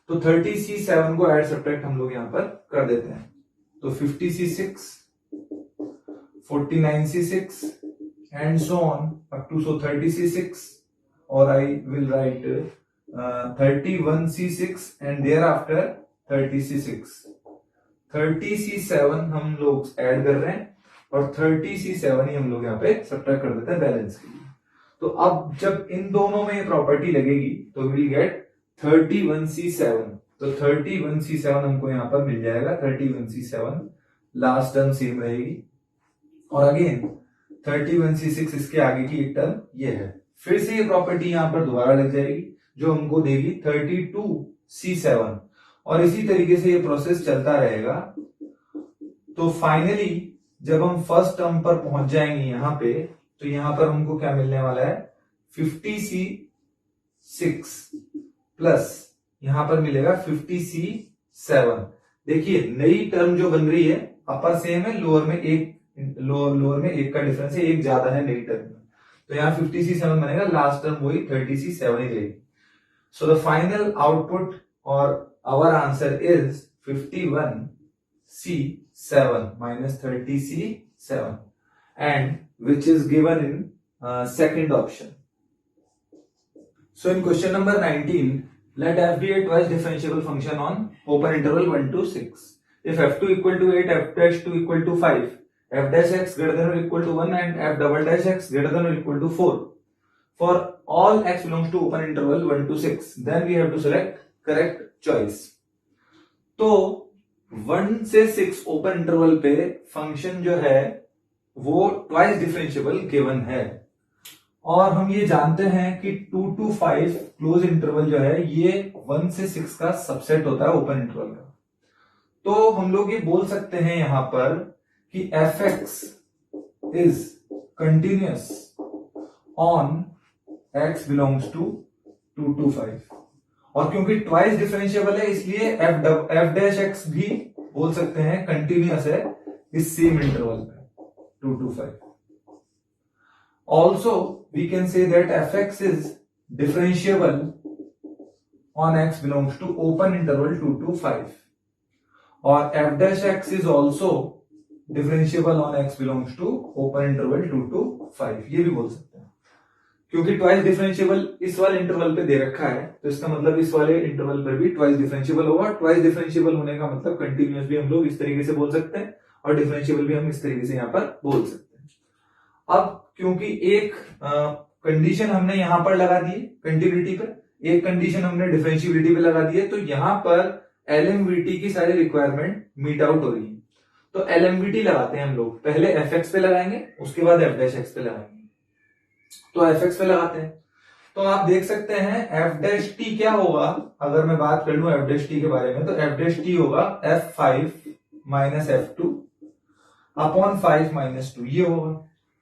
तो 30c7 को ऐड सब्ट्रैक्ट हम लोग यहां पर कर देते हैं. तो 50c6, 49c6 and so on up to so 30c6, or I will write 31c6 and thereafter 30c6. 30c7 हम लोग ऐड कर रहे हैं और 30c7 ही हम लोग यहाँ पे सब्ट्रैक्ट कर देते हैं बैलेंस के लिए. तो अब जब इन दोनों में प्रॉपर्टी लगेगी तो विल गेट 31c7. तो 31c7 हमको यहां पर मिल जाएगा. 31c7 लास्ट टर्म सेम रहेगी, और अगेन 31c6 इसके आगे की एक टर्म ये है. फिर से ये प्रॉपर्टी यहां पर दोबारा लग जाएगी जो हमको देगी 32c7, और इसी तरीके से ये प्रोसेस चलता रहेगा. तो फाइनली जब हम फर्स्ट टर्म पर पहुंच जाएंगे यहां पे, तो यहां पर हमको क्या मिलने वाला है 50c6 प्लस यहां पर मिलेगा 50c7. देखिए नई टर्म जो बन रही है अपर सेम है, लोअर में एक का डिफरेंस है, एक ज्यादा है नई टर्म में. तो यहाँ 50c7 बनेगा, लास्ट टर्म वही 30c7 ही रहेगी. सो द फाइनल आउटपुट और our answer is 51c7 minus 30c7, and which is given in second option. So in question number 19, let f be a twice differentiable function on open interval 1 to 6. If f2 equal to 8, f dash 2 equal to 5, f dash x greater than or equal to 1 and f double dash x greater than or equal to 4. For all x belongs to open interval 1 to 6, then we have to select correct choice. तो 1 से 6 open interval पे function जो है वो twice differentiable given है, और हम ये जानते हैं कि 2 to 5 क्लोज इंटरवल जो है ये 1 से 6 का सबसेट होता है ओपन इंटरवल का. तो हम लोग ये बोल सकते हैं यहां पर कि fx is continuous on x belongs to 2 to 5, और क्योंकि ट्वाइस डिफरेंशिएबल है इसलिए f डैश x भी बोल सकते हैं कंटिन्यूअस है इस सेम इंटरवल पे 2 to 5. Also we can say that fx is differentiable on x belongs to open interval 2 to 5, or f dash x is also differentiable on x belongs to open interval 2 to 5, ये भी बोल सकते हैं. क्योंकि twice differentiable इस वाले interval पे दे रखा है, तो इसका मतलब इस वाले इंटरवल पर भी ट्वाइस डिफरेंशिएबल होगा। ट्वाइस डिफरेंशिएबल होने का मतलब कंटिन्यूअस भी हम लोग इस तरीके से बोल सकते हैं और डिफरेंशिएबल भी हम इस तरीके से यहाँ पर बोल सकते हैं। अब क्योंकि एक कंडीशन हमने यहां पर लगा दी कंटिन्यूटी पे, एक कंडीशन हमने डिफरेंशिएबिलिटी पे लगा दी है, तो यहां पर एलएमवीटी की सारी रिक्वायरमेंट मीट आउट हो रही है। तो एलएमवीटी लगाते हैं हम लोग, पहले एफ एक्स पे लगाएंगे, उसके बाद एफ डैश एक्स पे लगाएंगे। तो एफ एक्स पे लगाते हैं, तो आप देख सकते हैं एफ डैश टी क्या होगा। अगर मैं बात कर लूं एफ डैश टी के बारे में, तो एफ डैश टी होगा F five minus F two upon 5 minus 2 ये होगा।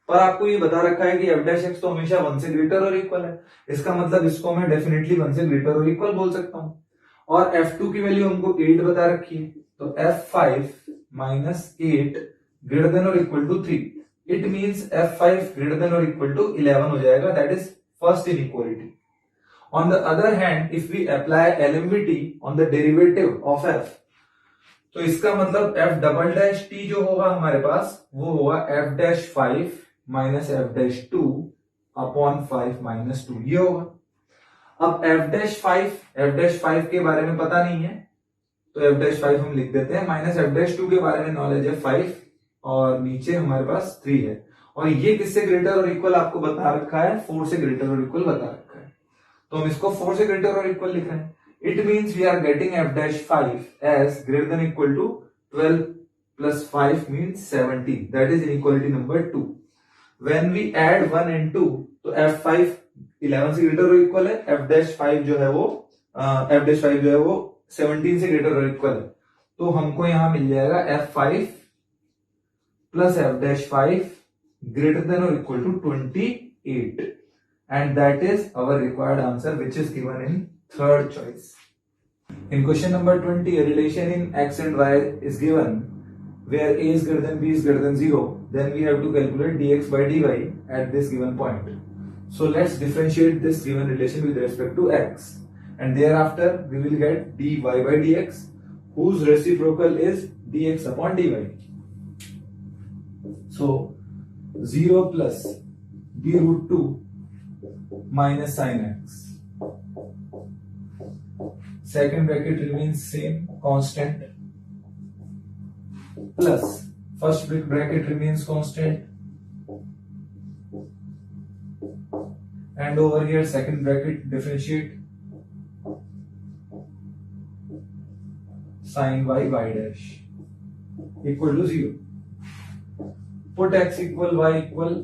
पर आपको ये बता रखा है कि एफ डैश एक्स तो हमेशा 1 से ग्रेटर और इक्वल है, इसका मतलब इसको मैं डेफिनेटली 1 से ग्रेटर और इक्वल बोल सकता हूं। और F2 की वैल्यू हमको 8 बता रखी है, तो F5 माइनस 8 ग्रेटर देन और equal to 3, it means F5 greater than और इक्वल टू 11 हो जाएगा, that is first inequality. On the other hand if we apply LMVT on the derivative of F, तो इसका मतलब F डबल डैश टी जो होगा हमारे पास वो होगा F dash 5 minus F dash 2 upon 5 minus 2 ये होगा। अब F डैश 5 के बारे में पता नहीं है, तो F डैश 5 हम लिख देते हैं, माइनस F डैश 2 के बारे में नॉलेज है 5 और नीचे हमारे पास 3 है। और ये किससे ग्रेटर और इक्वल आपको बता रखा है, 4 से ग्रेटर और इक्वल बता रखा है, तो हम इसको 4 से ग्रेटर और इक्वल लिख रहे हैं। It means we are getting F dash 5 as greater than equal to 12 plus 5 means 17. That is inequality number 2. When we add 1 and 2, तो F5 11 से ग्रेटर और इक्वल है, F dash 5 जो है वो 17 से ग्रेटर और इक्वल है, तो हमको यहां मिल जाएगा F5 plus F dash 5 greater than or equal to 28, and that is our required answer, which is given in third choice. In question number 20, a relation in x and y is given where a is greater than b is greater than 0. Then we have to calculate dx by dy at this given point. So let's differentiate this given relation with respect to x, and thereafter we will get dy by dx whose reciprocal is dx upon dy. So 0 plus b root 2 minus sin x. Second bracket remains same, constant, plus first bracket remains constant, and over here second bracket differentiate sin y dash equal to 0. Put x equal y equal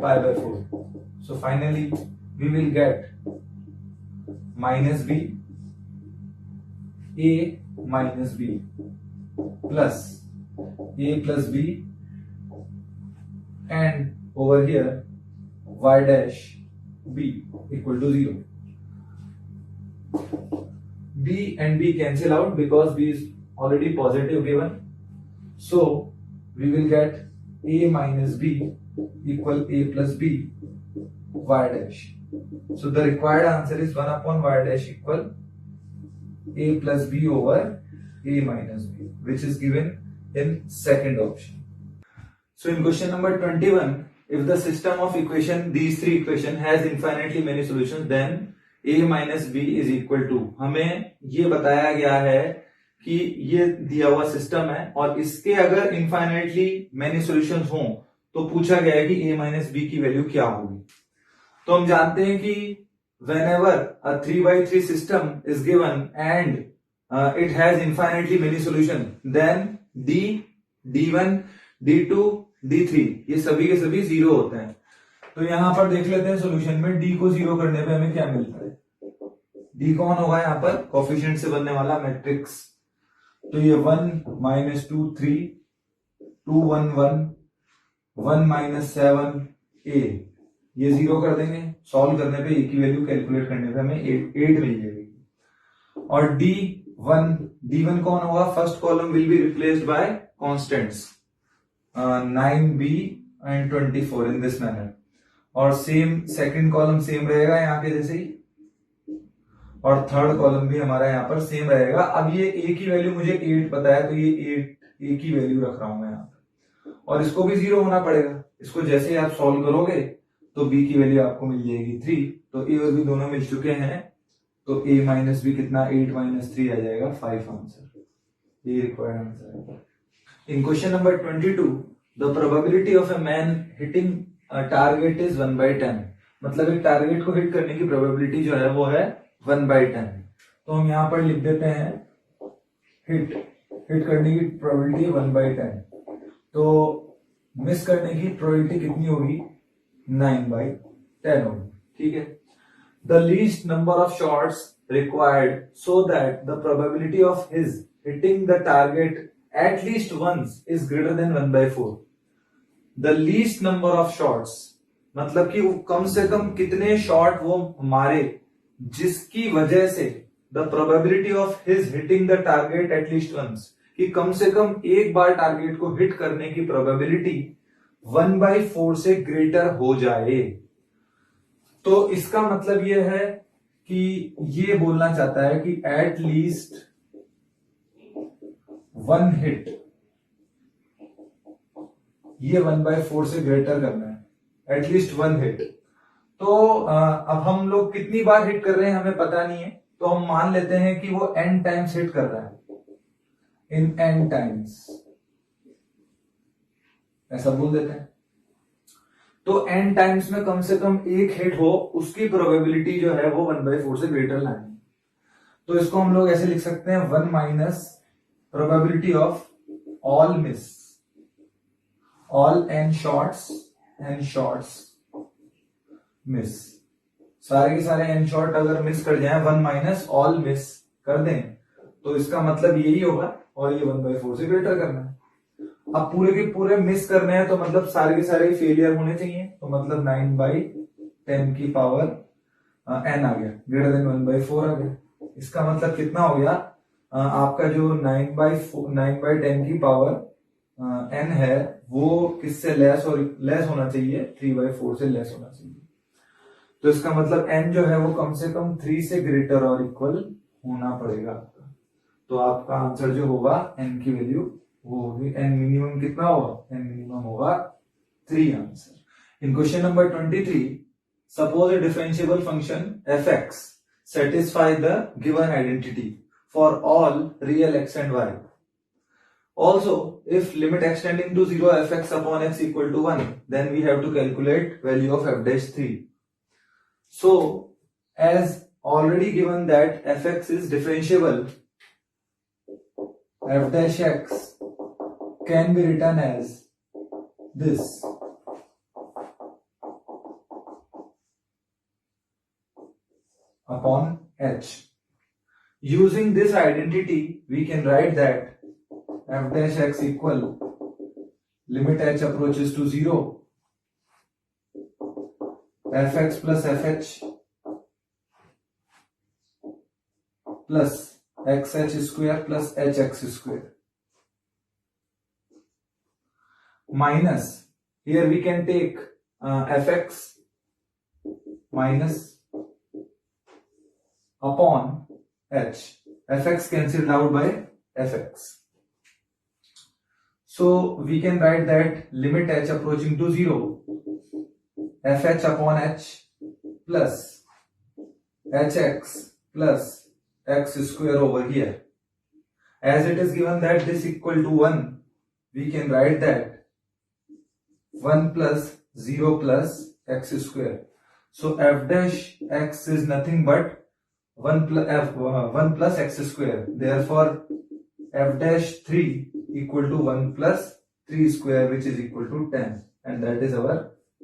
pi by 4. So finally we will get minus b a minus b plus a plus b, and over here y dash b equal to 0. b and b cancel out because b is already positive given, so we will get a minus b equal a plus b y dash. So the required answer is 1 upon y dash equal a plus b over a minus b, which is given in second option. So in question number 21, if the system of equation, these three equation has infinitely many solutions, then a minus b is equal to, हमें ये बताया गया है कि ये दिया हुआ system है और इसके अगर इनफाइनाइटली मेनी सॉल्यूशंस हों तो पूछा गया है कि a माइनस बी की वैल्यू क्या होगी। तो हम जानते हैं कि whenever a 3x3 system is given and it has infinitely many solutions, then d, d1, d2, d3 ये सभी के सभी 0 होते हैं। तो यहां पर देख लेते हैं सॉल्यूशन में d को 0 करने पे हमें क्या मिलता है। d कौन होगा यहाँ पर, कोफिशिएंट से बनने वाला मैट्रिक्स, तो ये 1 माइनस 2 3 2 1 1 1 माइनस 7 a, ये 0 कर देंगे, सॉल्व करने पे a की वैल्यू कैलकुलेट करने पे हमें 8 मिल जाएगी। और d1 कौन होगा, first column will be replaced by constants 9b and 24 in this manner, और सेम सेकंड कॉलम सेम रहेगा यहाँ के जैसे ही, और थर्ड कॉलम भी हमारा यहाँ पर सेम रहेगा। अब ये a की वैल्यू मुझे 8 पता है, तो ये 8 a की वैल्यू रख रहा हूं मैं यहाँ पर, और इसको भी 0 होना पड़ेगा। इसको जैसे ही आप सॉल्व करोगे तो b की वैल्यू आपको मिल जाएगी 3। तो a और b दोनों मिल चुके हैं, तो a माइनस बी कितना 8 माइनस 3 आ जाएगा 5 आंसर। ये रिक्वायर्ड आंसर है। In question number 22 the probability of a man hitting target is 1/10। मतलब एक टारगेट को हिट करने की प्रोबेबिलिटी जो है वो है 1/10। तो हम यहां पर लिख देते हैं हिट करने की प्रोबेबिलिटी 1/10। तो मिस करने की प्रोबेबिलिटी कितनी होगी 9/10 होगी। ठीक है। The least number of shots required so that the probability of his hitting the target at least once is greater than 1/4। The least number of shots मतलब कि वो कम से कम कितने शॉट वो मारे जिसकी वजह से the probability of his hitting the target at least once, कि कम से कम एक बार टारगेट को हिट करने की प्रोबेबिलिटी 1/4 से ग्रेटर हो जाए। तो इसका मतलब यह है कि ये बोलना चाहता है कि एट लीस्ट वन हिट, ये 1/4 से ग्रेटर करना है, एटलीस्ट वन हिट। तो अब हम लोग कितनी बार हिट कर रहे हैं हमें पता नहीं है, तो हम मान लेते हैं कि वो n टाइम्स हिट कर रहा है, इन n टाइम्स, ऐसा बोल देते हैं। तो n टाइम्स में कम से कम एक हिट हो, उसकी प्रोबेबिलिटी जो है वो 1/4 से ग्रेटर लानी। तो इसको हम लोग ऐसे लिख सकते हैं 1 minus probability of all miss, all n shots miss, सारे के सारे n शॉट अगर मिस कर जाए 1 माइनस ऑल मिस कर दें, तो इसका मतलब यही होगा, और ये 1/4 से ग्रेटर करना है। अब पूरे के पूरे मिस करने हैं, तो मतलब सारे के सारे फेलियर होने चाहिए, तो मतलब 9/10 की पावर n आ गया, ग्रेटर देन 1/4 आ गया। इसका मतलब कितना हो गया, आपका जो 9/10 की पावर n है वो किससे लेस होना चाहिए, 3/4 से लेस होना चाहिए। तो इसका मतलब n जो है वो कम से कम 3 से ग्रेटर और इक्वल होना पड़ेगा आपका। तो आपका आंसर जो होगा n की वैल्यू वो होगी, n मिनिमम कितना होगा, n मिनिमम होगा 3 answer. In question number 23 suppose A differentiable function fx satisfy the given identity for all real x and y. Also, if limit extending to 0 fx upon x equal to 1, then we have to calculate value of f dash 3. So, as already given that fx is differentiable, f dash x can be written as this. Upon h. Using this identity, we can write that f dash x equal limit h approaches to 0, fx plus fh plus xh square plus hx square minus, here we can take fx minus upon h, fx cancelled out by fx. So we can write that limit h approaching to 0, fh upon h plus hx plus x square over here. As it is given that this equal to 1, we can write that 1 plus 0 plus x square. So f dash x is nothing but 1 plus x square. Therefore, f dash 3 equal to 1 plus 3 square, which is equal to 10. And that is our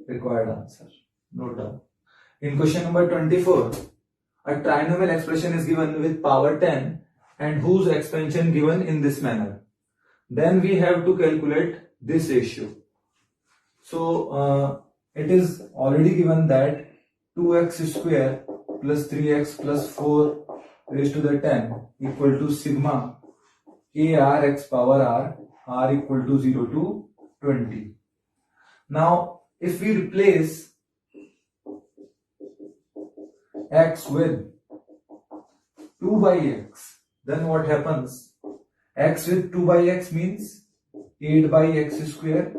required answer. Note down. In question number 24, a trinomial expression is given with power 10 and whose expansion given in this manner. Then we have to calculate this ratio. So, it is already given that 2x square plus 3x plus 4 raised to the 10 equal to sigma ar x power r equal to 0 to 20. Now, if we replace x with 2 by x, then what happens? X with 2 by x means 8 by x square,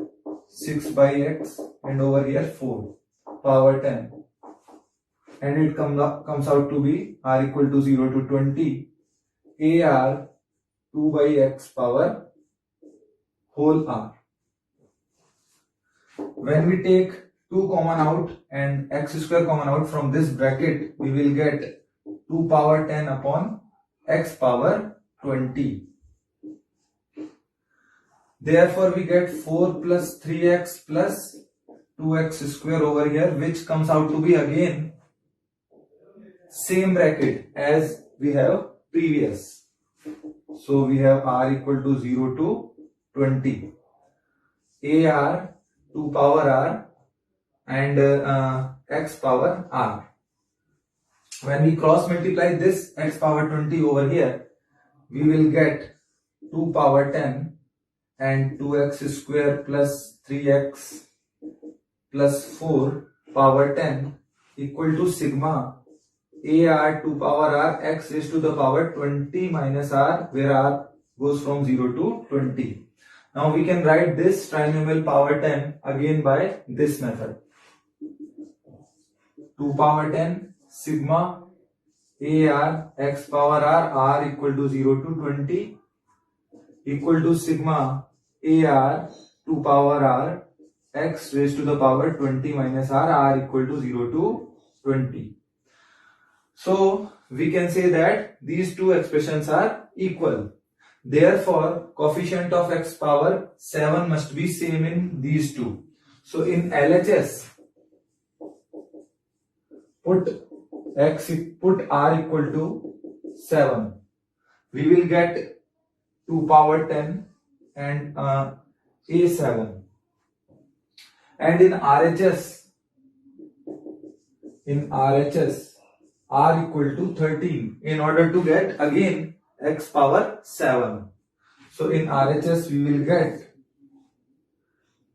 6 by x, and over here 4. power 10, and it comes out to be r equal to 0 to 20 ar 2 by x power whole r. When we take 2 common out and x square common out from this bracket, we will get 2 power 10 upon x power 20. Therefore, we get 4 plus 3x plus 2x square over here, which comes out to be again same bracket as we have previous. So we have r equal to 0 to 20. ar 2 power r and x power r. When we cross multiply this x power 20 over here, we will get 2 power 10 and 2x square plus 3x plus 4 power 10 equal to sigma ar 2 power r x raised to the power 20 minus r, where r goes from 0 to 20. Now we can write this trinomial power 10 again by this method. 2 power 10 sigma ar x power r equal to 0 to 20 equal to sigma ar 2 power r x raised to the power 20 minus r equal to 0 to 20. So we can say that these two expressions are equal. Therefore, coefficient of x power 7 must be same in these two. So in LHS, put r equal to 7. We will get 2 power 10 and a7. And in RHS, r equal to 13 in order to get again x power 7. So in RHS we will get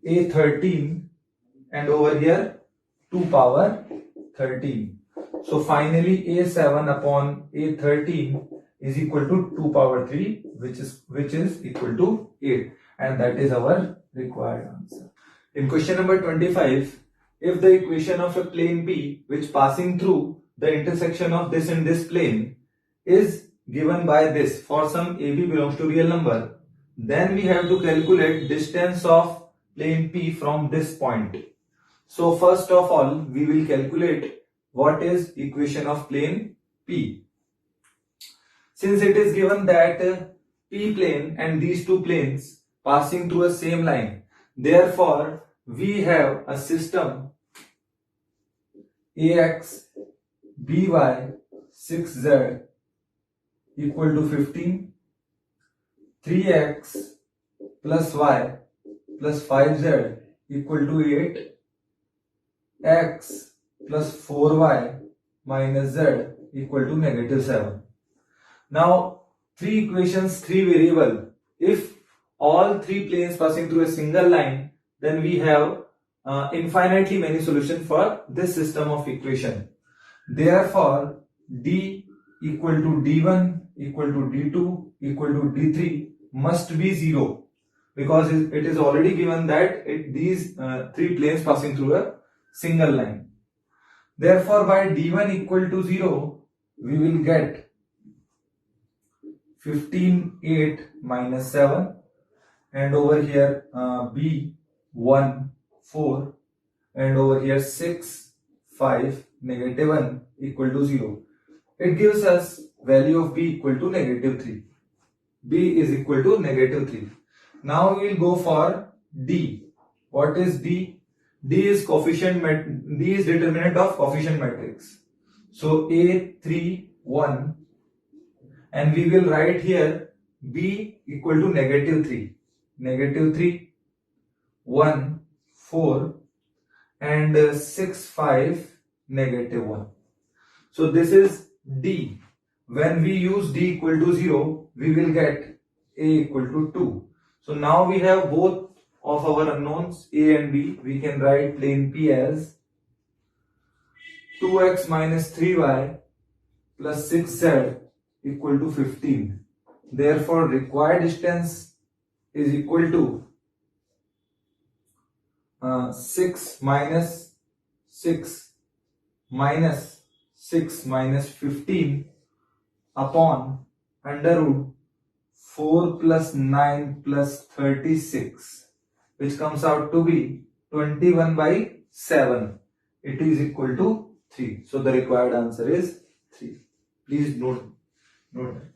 a13 and over here 2 power 13. So finally a7 upon a13 is equal to 2 power 3, which is equal to 8, and that is our required answer. In question number 25, if the equation of a plane P which passing through the intersection of this and this plane is given by this for some AB belongs to real number, then we have to calculate distance of plane P from this point. So first of all, we will calculate what is equation of plane P. Since it is given that P plane and these two planes passing through a same line, therefore we have a system ax by 6z equal to 15, 3x plus y plus 5z equal to 8, x plus 4y minus z equal to negative 7. Now, three equations, three variable. If all three planes passing through a single line, then we have infinitely many solutions for this system of equation. Therefore, d equal to d1 equal to d2 equal to d3 must be 0, because it is already given that these three planes passing through a single line. Therefore, by d1 equal to 0, we will get 15, 8 minus 7, and over here b 1, 4, and over here 6, 5, negative 1 equal to 0. It gives us value of b equal to negative 3. b is equal to negative 3. Now we will go for d. What is d? D is determinant of coefficient matrix. So A3, 1, and we will write here b equal to negative 3. Negative 3, 1, 4, and 6, 5, negative 1. So this is d. When we use d equal to 0, we will get a equal to 2. So now we have both of our unknowns a and b. We can write plane P as 2x minus 3y plus 6z equal to 15. Therefore, required distance is equal to 6 minus 6 minus 15 upon under root 4 plus 9 plus 36, which comes out to be 21 by 7. It is equal to 3. So the required answer is 3. Please note that.